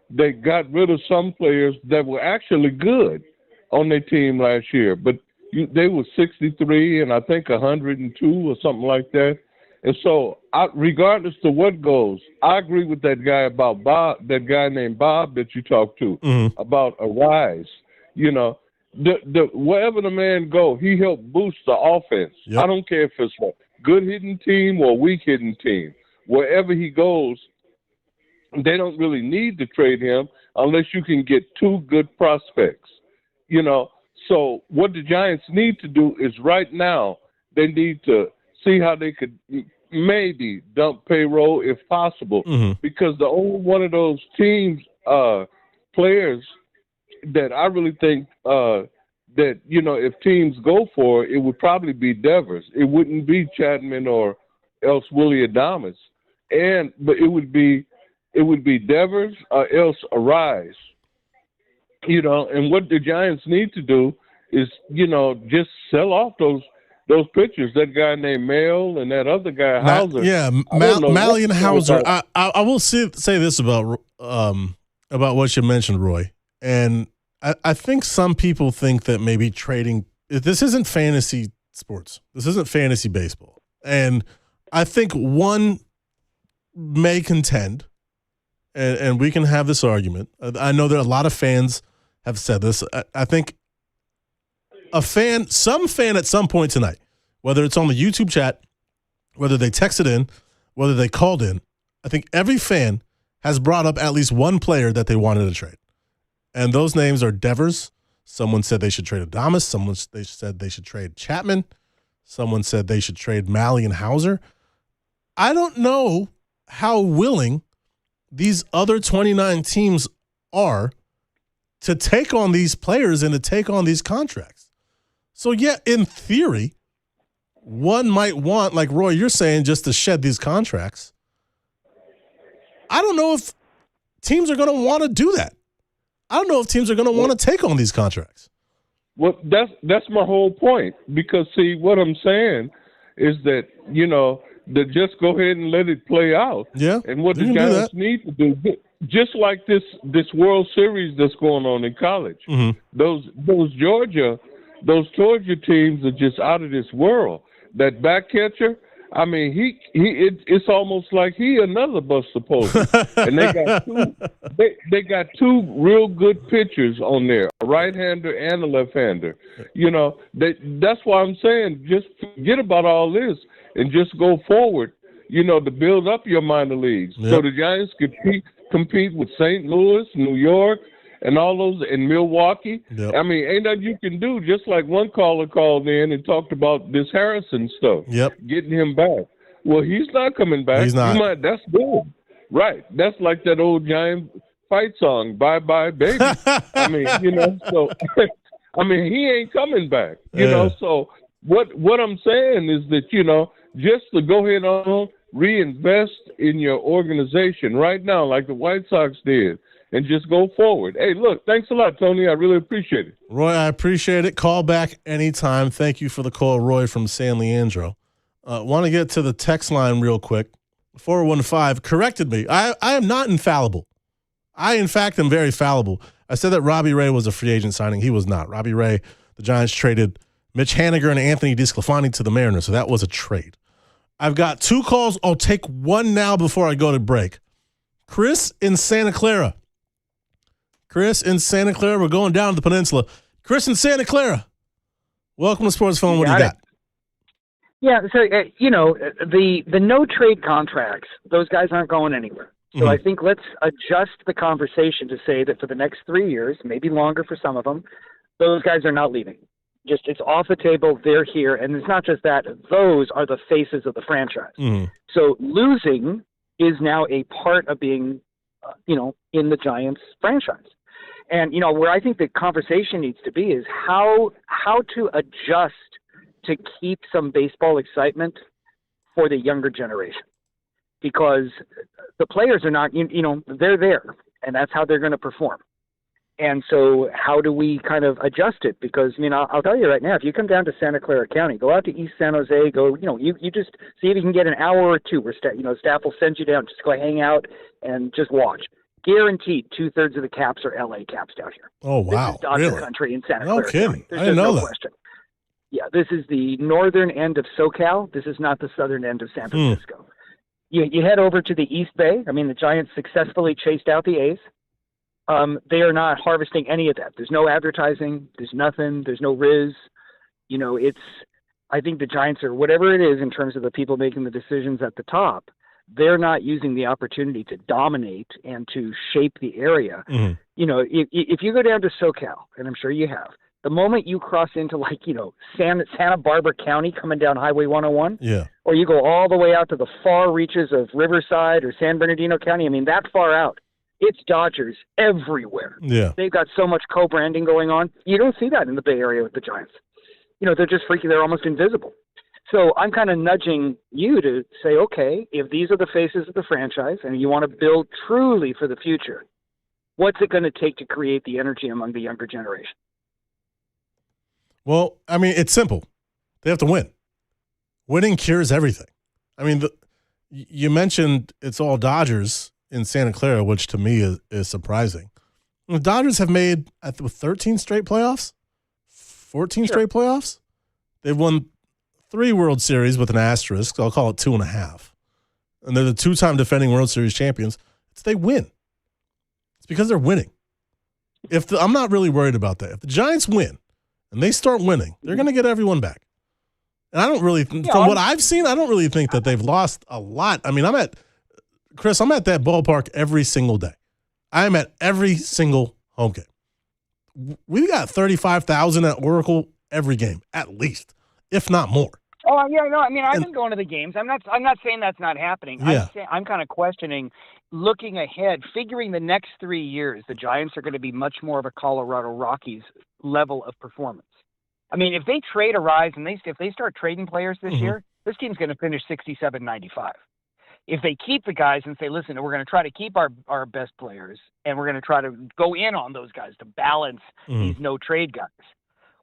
They got rid of some players that were actually good on their team last year, but they were 63 and I think 102 or something like that. And so, regardless to what goes, I agree with that guy about Bob, that guy named Bob that you talked to about Arise. Wherever the man go, he helped boost the offense. Yep. I don't care if it's a good hitting team or a weak hitting team. Wherever he goes, they don't really need to trade him unless you can get two good prospects. So what the Giants need to do is right now they need to see how they could maybe dump payroll if possible, because the only one of those teams players that I really think that if teams go for it would probably be Devers. It wouldn't be Chapman or else Willie Adames, but it would be it would be Devers or else Arise. And what the Giants need to do is, just sell off those pitchers. That guy named Mel and that other guy Hauser. Malley and Hauser. I will say this about what you mentioned, Roy, and I think some people think that maybe trading. This isn't fantasy sports. This isn't fantasy baseball, and I think one may contend, and we can have this argument. I know that a lot of fans have said this. I think some fan at some point tonight, whether it's on the YouTube chat, whether they texted in, whether they called in, I think every fan has brought up at least one player that they wanted to trade. And those names are Devers. Someone said they should trade Adames. Someone said they should trade Chapman. Someone said they should trade Malley and Hauser. I don't know how willing these other 29 teams are to take on these players and to take on these contracts. So, yeah, in theory, one might want, like Roy, you're saying, just to shed these contracts. I don't know if teams are going to want to do that. I don't know if teams are going to want to take on these contracts. Well, that's my whole point. Because, see, what I'm saying is that, that just go ahead and let it play out. Yeah. And what the Giants need to do, just like this World Series that's going on in college, those Georgia teams are just out of this world. That back catcher, I mean, it's almost like he another Buster Posey. And they got two real good pitchers on there, a right-hander and a left-hander. That's why I'm saying just forget about all this and just go forward, to build up your minor leagues. Yep. So the Giants could compete with St. Louis, New York, and all those in Milwaukee. Yep. I mean, ain't nothing you can do. Just like one caller called in and talked about this Harrison stuff. Yep. Getting him back. Well, he's not coming back. He's not. That's good. Right. That's like that old Giant fight song, Bye Bye Baby. I mean, so, I mean, he ain't coming back. So what I'm saying is that, just to go ahead on, reinvest in your organization right now like the White Sox did. And just go forward. Hey, look, thanks a lot, Tony. I really appreciate it. Roy, I appreciate it. Call back anytime. Thank you for the call, Roy from San Leandro. Want to get to the text line real quick. 415 corrected me. I am not infallible. I, in fact, am very fallible. I said that Robbie Ray was a free agent signing. He was not. Robbie Ray, the Giants traded Mitch Haniger and Anthony DeSclafani to the Mariners, so that was a trade. I've got two calls. I'll take one now before I go to break. Chris in Santa Clara. We're going down to the peninsula. Chris in Santa Clara. Welcome to Sports Phone. What do you got? Yeah, so, the no-trade contracts, those guys aren't going anywhere. So I think let's adjust the conversation to say that for the next 3 years, maybe longer for some of them, those guys are not leaving. Just it's off the table. They're here. And it's not just that. Those are the faces of the franchise. So losing is now a part of being, in the Giants franchise. And, where I think the conversation needs to be is how to adjust to keep some baseball excitement for the younger generation. Because the players are not, they're there, and that's how they're going to perform. And so how do we kind of adjust it? Because, I'll tell you right now, if you come down to Santa Clara County, go out to East San Jose, you just see if you can get an hour or two where, staff will send you down, just go hang out and just watch. Guaranteed 2/3 of the caps are LA caps down here. Oh, wow. This is Dodger really? country in Santa No Clara kidding. County. There's I didn't know no that. question. Yeah, this is the northern end of SoCal. This is not the southern end of San Francisco. You head over to the East Bay. I mean, the Giants successfully chased out the A's. They are not harvesting any of that. There's no advertising. There's nothing. There's no Riz. I think the Giants are, whatever it is in terms of the people making the decisions at the top, they're not using the opportunity to dominate and to shape the area. If you go down to SoCal, and I'm sure you have, the moment you cross into Santa Barbara County coming down Highway 101, or you go all the way out to the far reaches of Riverside or San Bernardino County, I mean, that far out, it's Dodgers everywhere. Yeah. They've got so much co-branding going on. You don't see that in the Bay Area with the Giants. They're just freaky. They're almost invisible. So I'm kind of nudging you to say, okay, if these are the faces of the franchise and you want to build truly for the future, what's it going to take to create the energy among the younger generation? Well, I mean, it's simple. They have to win. Winning cures everything. I mean, you mentioned it's all Dodgers in Santa Clara, which to me is surprising. The Dodgers have made 13 straight playoffs, 14 straight playoffs. They've won 3 World Series with an asterisk. I'll call it 2.5. And they're the 2-time defending World Series champions. They win. It's because they're winning. I'm not really worried about that. If the Giants win and they start winning, they're going to get everyone back. And I don't really, from what I've seen, I don't really think that they've lost a lot. I mean, I'm at that ballpark every single day. I'm at every single home game. We got 35,000 at Oracle every game, at least, if not more. Oh yeah, no. I mean, I've been going to the games. I'm not saying that's not happening. Yeah. I'm kind of questioning, looking ahead, figuring the next 3 years, the Giants are going to be much more of a Colorado Rockies level of performance. I mean, if they trade Arise and if they start trading players this year, this team's going to finish 67-95. If they keep the guys and say, listen, we're going to try to keep our best players and we're going to try to go in on those guys to balance these no-trade guys.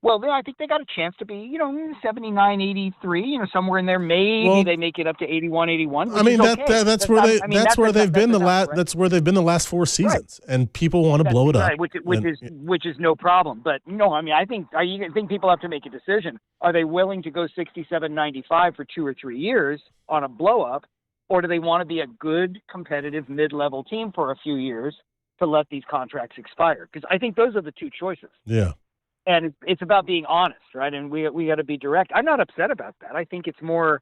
Well, then I think they got a chance to be, 79, 83, somewhere in there. Maybe they make it up to 81, 81. I mean, that's where they've been the last 4 seasons, and people want to blow it up, right? Which is no problem. But no, I mean, I think people have to make a decision. Are they willing to go 67-95 for 2 or 3 years on a blow up, or do they want to be a good, competitive, mid-level team for a few years to let these contracts expire? Because I think those are the 2 choices. Yeah. And it's about being honest, right? And we got to be direct. I'm not upset about that. I think it's more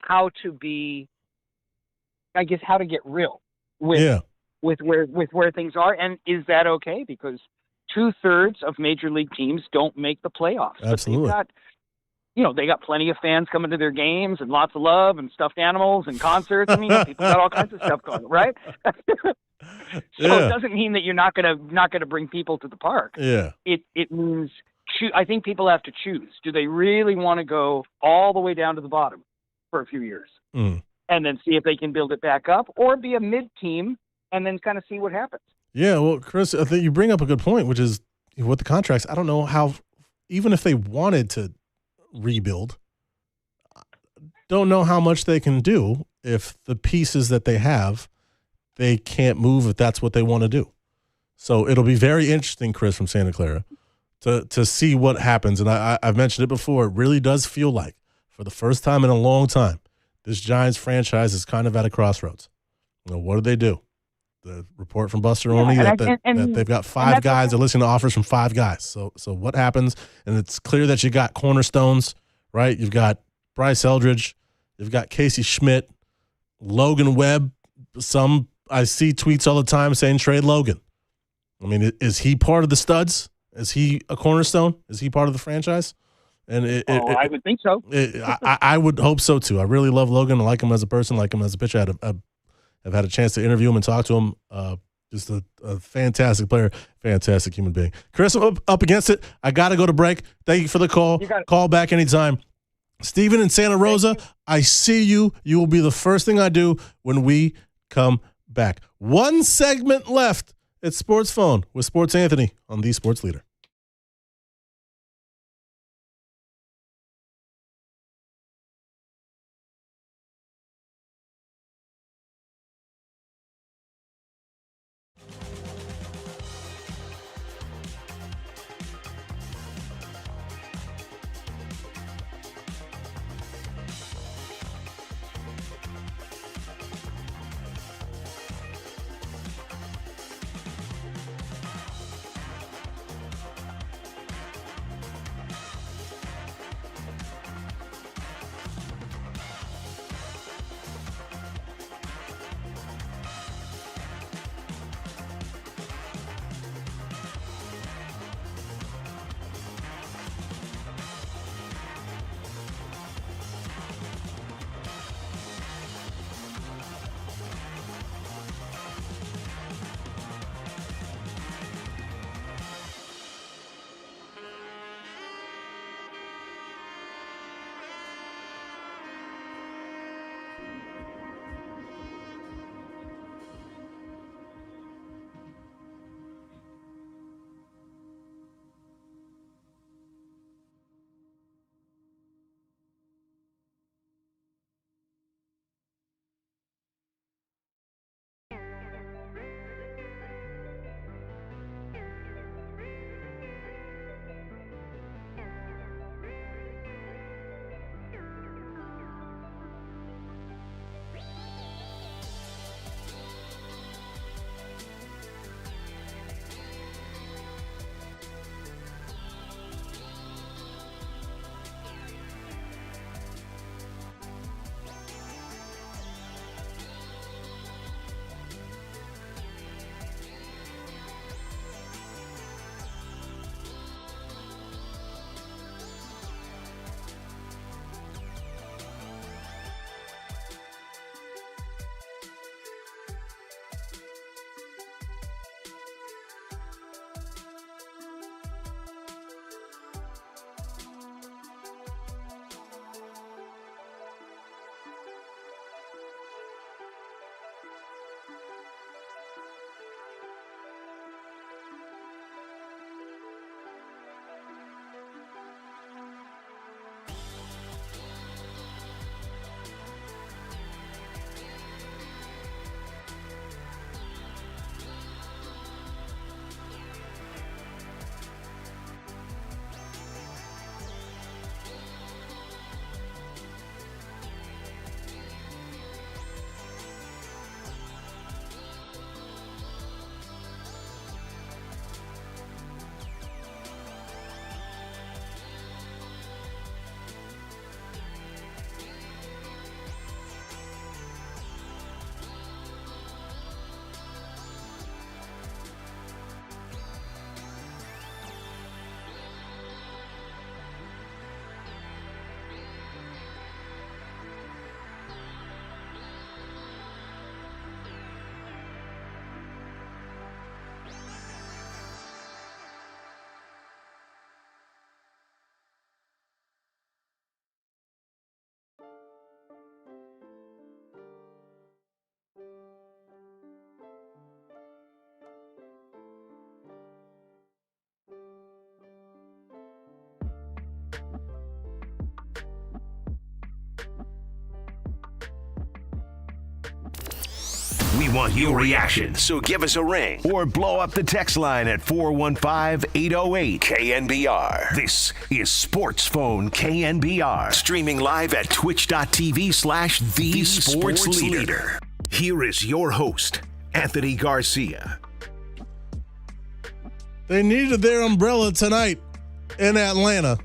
how to get real with where things are. And is that okay? Because 2/3 of major league teams don't make the playoffs. Absolutely. But they got plenty of fans coming to their games and lots of love and stuffed animals and concerts. I mean, people got all kinds of stuff going, right? So it doesn't mean that you're not gonna bring people to the park. Yeah. It means I think people have to choose. Do they really want to go all the way down to the bottom for a few years and then see if they can build it back up, or be a mid team and then kind of see what happens? Yeah. Well, Chris, I think you bring up a good point, which is with the contracts. I don't know how, even if they wanted to rebuild, don't know how much they can do if the pieces that they have, they can't move if that's what they want to do. So it'll be very interesting, Chris from Santa Clara, to see what happens. And I've mentioned it before. It really does feel like, for the first time in a long time, this Giants franchise is kind of at a crossroads. What do? The report from Buster Olney that they've got 5 guys. They're listening to offers from 5 guys. So what happens? And it's clear that you got cornerstones, right? You've got Bryce Eldridge. You've got Casey Schmidt, Logan Webb. I see tweets all the time saying trade Logan. I mean, is he part of the studs? Is he a cornerstone? Is he part of the franchise? And I would think so. I would hope so too. I really love Logan. I like him as a person, like him as a pitcher. I've had a chance to interview him and talk to him. Just a fantastic player, fantastic human being. Chris, I'm up against it. I got to go to break. Thank you for the call. Call back anytime. Steven in Santa Rosa, I see you. You will be the first thing I do when we come back. 1 segment left. It's Sports Phone with Sports Anthony on the Sports Leader. We want your reaction, so give us a ring or blow up the text line at 415-808-KNBR. This is Sportsphone KNBR, streaming live at twitch.tv/The Sports Leader. Here is your host, Anthony Garcia. They needed their umbrella tonight in Atlanta.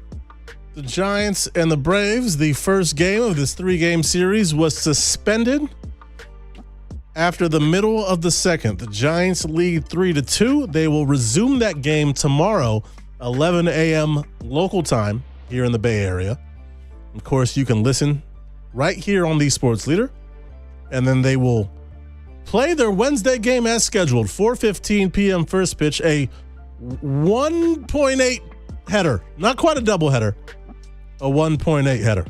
The Giants and the Braves, the first game of this 3-game series, was suspended after the middle of the second. The Giants lead 3-2. They will resume that game tomorrow, 11 a.m. local time here in the Bay Area. Of course, you can listen right here on the Sports Leader. And then they will play their Wednesday game as scheduled, 4:15 p.m. first pitch, a 1.8 header, not quite a double header, a 1.8 header.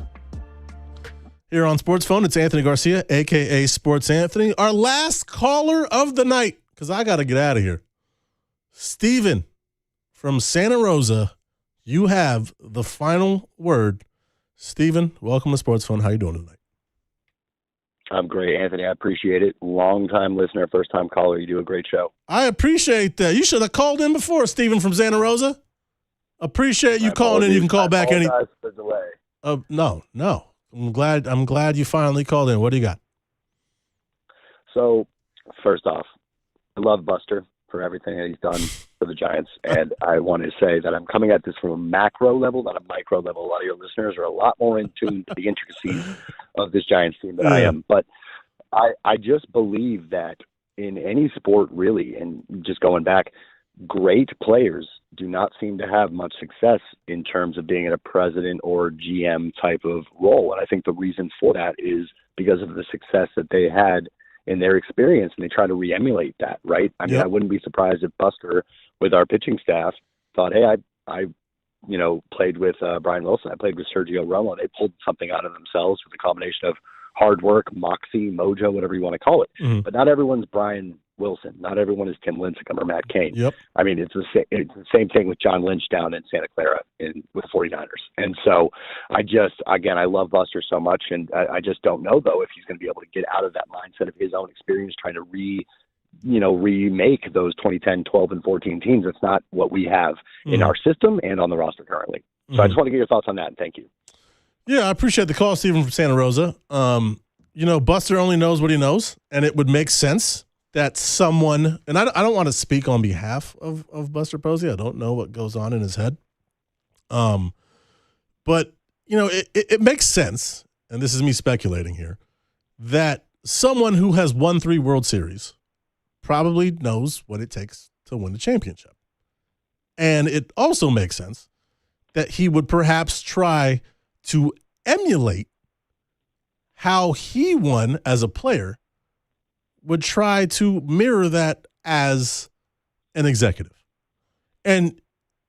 Here on Sports Phone, it's Anthony Garcia, a.k.a. Sports Anthony. Our last caller of the night, because I got to get out of here. Steven from Santa Rosa, you have the final word. Steven, welcome to Sports Phone. How you doing tonight? I'm great, Anthony. I appreciate it. Long-time listener, first-time caller. You do a great show. I appreciate that. You should have called in before, Steven from Santa Rosa. Appreciate you calling in. You can call back any. For the delay. No. I'm glad you finally called in. What do you got? So, first off, I love Buster for everything that he's done for the Giants, and I want to say that I'm coming at this from a macro level, not a micro level. A lot of your listeners are a lot more in tune to the intricacies of this Giants team than I am, but I just believe that in any sport, really, and just going back, great players do not seem to have much success in terms of being in a president or GM type of role. And I think the reason for that is because of the success that they had in their experience, and they try to re-emulate that, right? I mean, I wouldn't be surprised if Buster, with our pitching staff, thought, hey, I played with Brian Wilson. I played with Sergio Romo. They pulled something out of themselves with a combination of hard work, moxie, mojo, whatever you want to call it. Mm-hmm. But not everyone's Brian Wilson. Not everyone is Tim Lincecum or Matt Cain. Yep. I mean, it's the same thing with John Lynch down in Santa Clara with the 49ers. And so I love Buster so much, and I just don't know, though, if he's going to be able to get out of that mindset of his own experience trying to remake those 2010, 12, and 14 teams. It's not what we have in our system and on the roster currently. So I just want to get your thoughts on that, and thank you. Yeah, I appreciate the call, Steven from Santa Rosa. Buster only knows what he knows, and it would make sense that someone, and I don't want to speak on behalf of Buster Posey. I don't know what goes on in his head. But, it makes sense, and this is me speculating here, that someone who has won 3 World Series probably knows what it takes to win the championship. And it also makes sense that he would perhaps try to emulate how he won as a player, would try to mirror that as an executive. And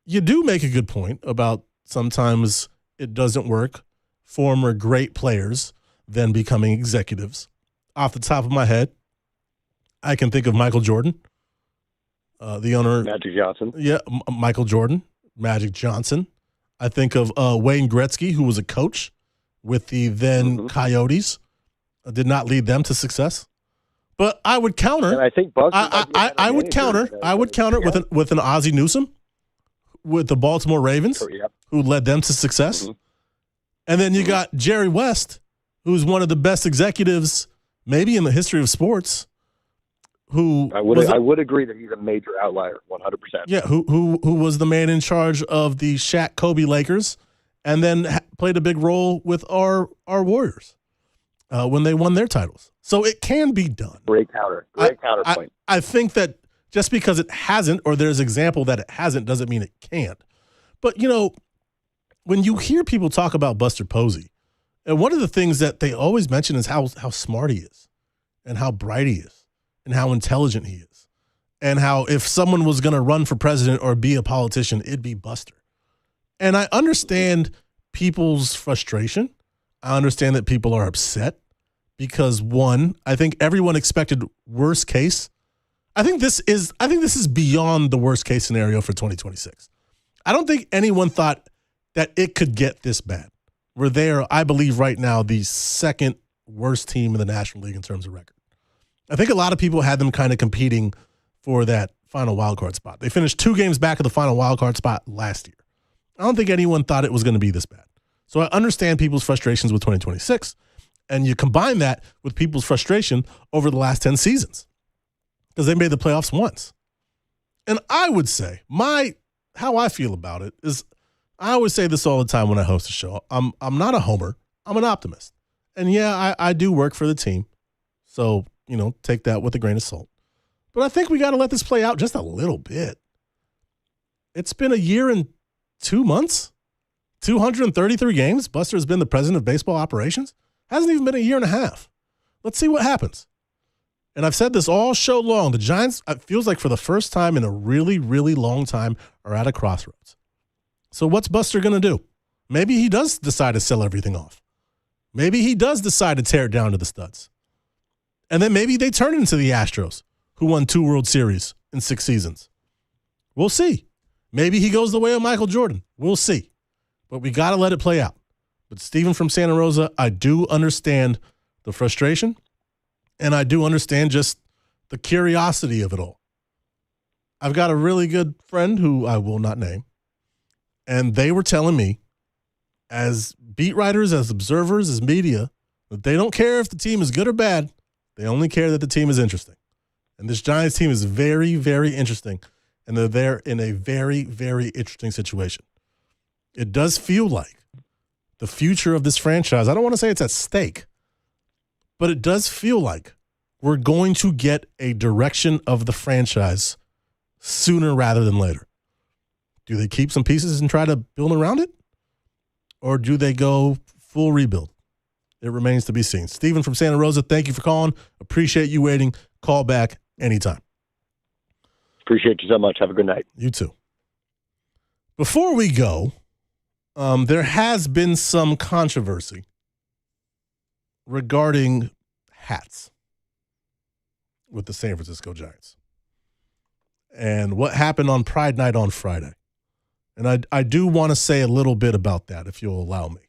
you do make a good point about sometimes it doesn't work. Former great players then becoming executives. Off the top of my head, I can think of Michael Jordan, the owner. Magic Johnson. Yeah, Michael Jordan, Magic Johnson. I think of Wayne Gretzky, who was a coach with the then Coyotes. Did not lead them to success. But I would counter. And I think Buster. I would counter. I would counter with an Ozzie Newsome, with the Baltimore Ravens, who led them to success. Mm-hmm. And then you got Jerry West, who's one of the best executives, maybe in the history of sports. Who I would agree that he's a major outlier, 100%. Yeah, who was the man in charge of the Shaq Kobe Lakers, and then played a big role with our Warriors when they won their titles. So it can be done. Great counterpoint. I think that just because it hasn't, or there's example that it hasn't, doesn't mean it can't. But, when you hear people talk about Buster Posey, and one of the things that they always mention is how smart he is, and how bright he is, and how intelligent he is, and how if someone was going to run for president or be a politician, it'd be Buster. And I understand people's frustration. I understand that people are upset because, one, I think everyone expected worst case. I think this is beyond the worst case scenario for 2026. I don't think anyone thought that it could get this bad. They are, I believe right now, the second worst team in the National League in terms of record. I think a lot of people had them kind of competing for that final wildcard spot. They finished 2 games back of the final wildcard spot last year. I don't think anyone thought it was going to be this bad. So I understand people's frustrations with 2026, and you combine that with people's frustration over the last 10 seasons because they made the playoffs once. And I would say how I feel about it is I always say this all the time when I host a show. I'm not a homer. I'm an optimist. And yeah, I do work for the team. So, take that with a grain of salt. But I think we got to let this play out just a little bit. It's been a year and 2 months, 233 games. Buster has been the president of baseball operations. Hasn't even been a year and a half. Let's see what happens. And I've said this all show long. The Giants, it feels like for the first time in a really, really long time, are at a crossroads. So what's Buster going to do? Maybe he does decide to sell everything off. Maybe he does decide to tear it down to the studs. And then maybe they turn into the Astros, who won 2 World Series in 6 seasons. We'll see. Maybe he goes the way of Michael Jordan. We'll see. But we got to let it play out. But Stephen from Santa Rosa, I do understand the frustration, and I do understand just the curiosity of it all. I've got a really good friend who I will not name, and they were telling me, as beat writers, as observers, as media, that they don't care if the team is good or bad. They only care that the team is interesting. And this Giants team is very, very interesting, and they're there in a very, very interesting situation. It does feel like the future of this franchise, I don't want to say it's at stake, but it does feel like we're going to get a direction of the franchise sooner rather than later. Do they keep some pieces and try to build around it? Or do they go full rebuild? It remains to be seen. Stephen from Santa Rosa, thank you for calling. Appreciate you waiting. Call back anytime. Appreciate you so much. Have a good night. You too. Before we go, there has been some controversy regarding hats with the San Francisco Giants and what happened on Pride Night on Friday. And I do want to say a little bit about that, if you'll allow me.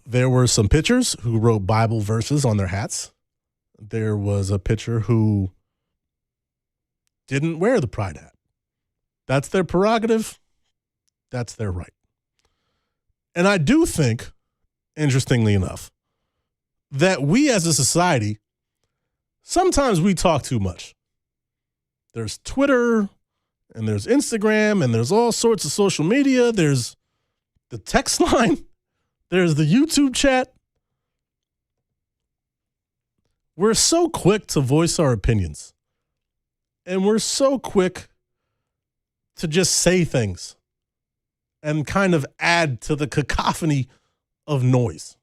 There were some pitchers who wrote Bible verses on their hats. There was a pitcher who didn't wear the pride hat. That's their prerogative. That's their right. And I do think, interestingly enough, that we as a society, sometimes we talk too much. There's Twitter, and there's Instagram, and there's all sorts of social media. There's the text line. There's the YouTube chat. We're so quick to voice our opinions. And we're so quick to just say things and kind of add to the cacophony of noise.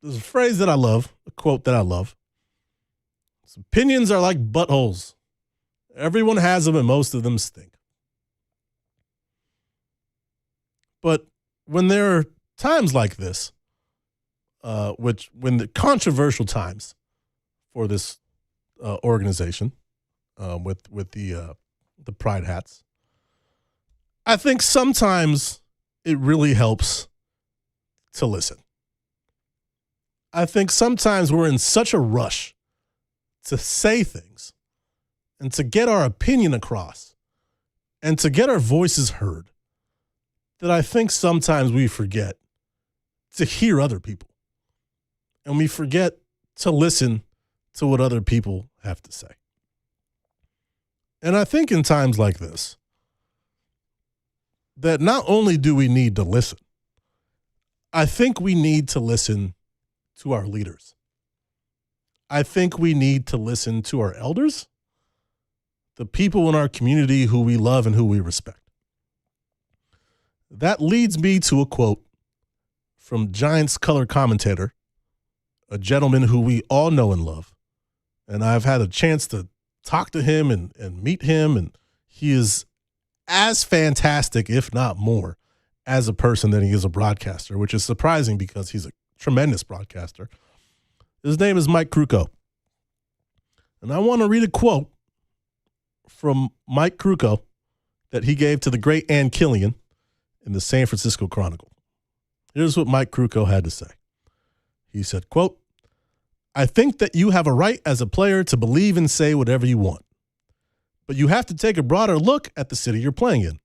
There's a phrase that I love, a quote that I love. Opinions are like buttholes. Everyone has them and most of them stink. But when there are times like this, when the controversial times for this organization with the Pride hats, I think sometimes it really helps to listen. I think sometimes we're in such a rush to say things and to get our opinion across and to get our voices heard that I think sometimes we forget to hear other people. And we forget to listen to what other people have to say. And I think in times like this, that not only do we need to listen, I think we need to listen to our leaders. I think we need to listen to our elders, the people in our community who we love and who we respect. That leads me to a quote from Giants color commentator, a gentleman who we all know and love. And I've had a chance to talk to him and meet him, and he is as fantastic, if not more, as a person than he is a broadcaster, which is surprising because he's a tremendous broadcaster. His name is Mike Krukow. And I want to read a quote from Mike Krukow that he gave to the great Ann Killian in the San Francisco Chronicle. Here's what Mike Krukow had to say. He said, quote, I think that you have a right as a player to believe and say whatever you want. But you have to take a broader look at the city you're playing in.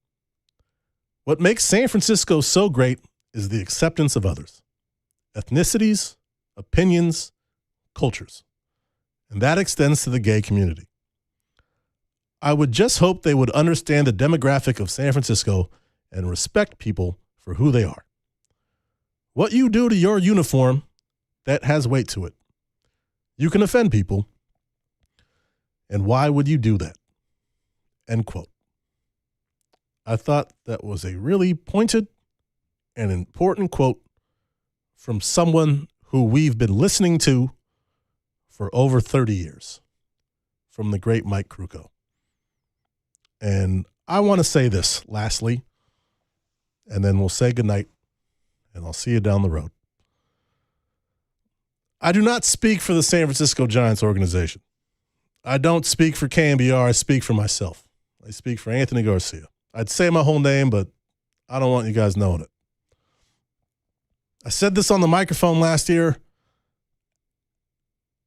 What makes San Francisco so great is the acceptance of others, ethnicities, opinions, cultures. And that extends to the gay community. I would just hope they would understand the demographic of San Francisco and respect people for who they are. What you do to your uniform, that has weight to it. You can offend people. And why would you do that? End quote. I thought that was a really pointed and important quote from someone who we've been listening to for over 30 years, from the great Mike Krukow. And I want to say this lastly, and then we'll say goodnight, and I'll see you down the road. I do not speak for the San Francisco Giants organization. I don't speak for KNBR. I speak for myself. I speak for Anthony Garcia. I'd say my whole name, but I don't want you guys knowing it. I said this on the microphone last year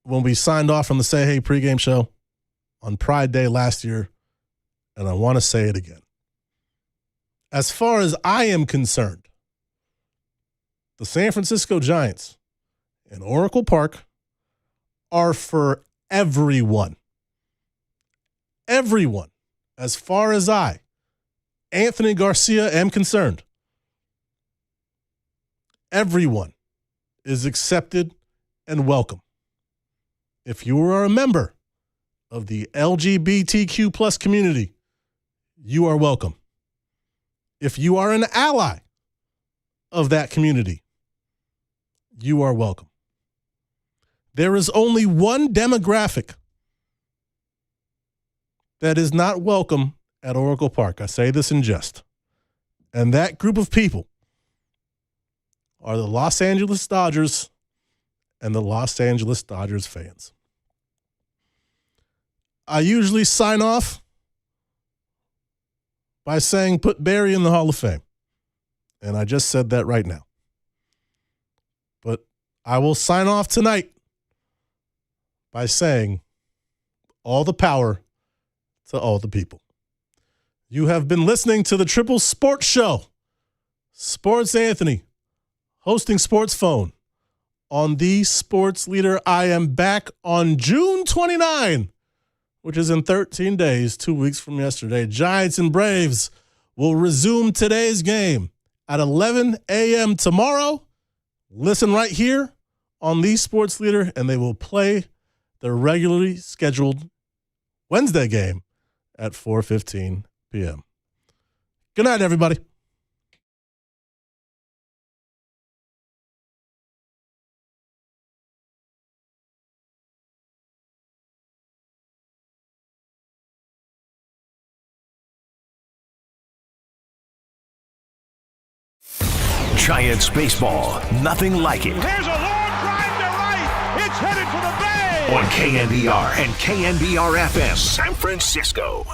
when we signed off from the Say Hey pregame show on Pride Day last year, and I want to say it again. As far as I am concerned, the San Francisco Giants and Oracle Park are for everyone. Everyone, as far as I, Anthony Garcia, am concerned. Everyone is accepted and welcome. If you are a member of the LGBTQ plus community, you are welcome. If you are an ally of that community, you are welcome. There is only one demographic that is not welcome at Oracle Park. I say this in jest. And that group of people are the Los Angeles Dodgers and the Los Angeles Dodgers fans. I usually sign off by saying put Barry in the Hall of Fame. And I just said that right now. But I will sign off tonight by saying all the power to all the people. You have been listening to the Triple Sports Show. Sports Anthony, hosting Sportsphone on the Sports Leader. I am back on June 29, which is in 13 days, 2 weeks from yesterday. Giants and Braves will resume today's game at 11 a.m. tomorrow. Listen right here on the Sports Leader, and they will play the regularly scheduled Wednesday game at 4:15 p.m. Good night, everybody. Giants baseball, nothing like it. Here's a long drive to right. It's headed for the bay. On KNBR and KNBR FM, San Francisco.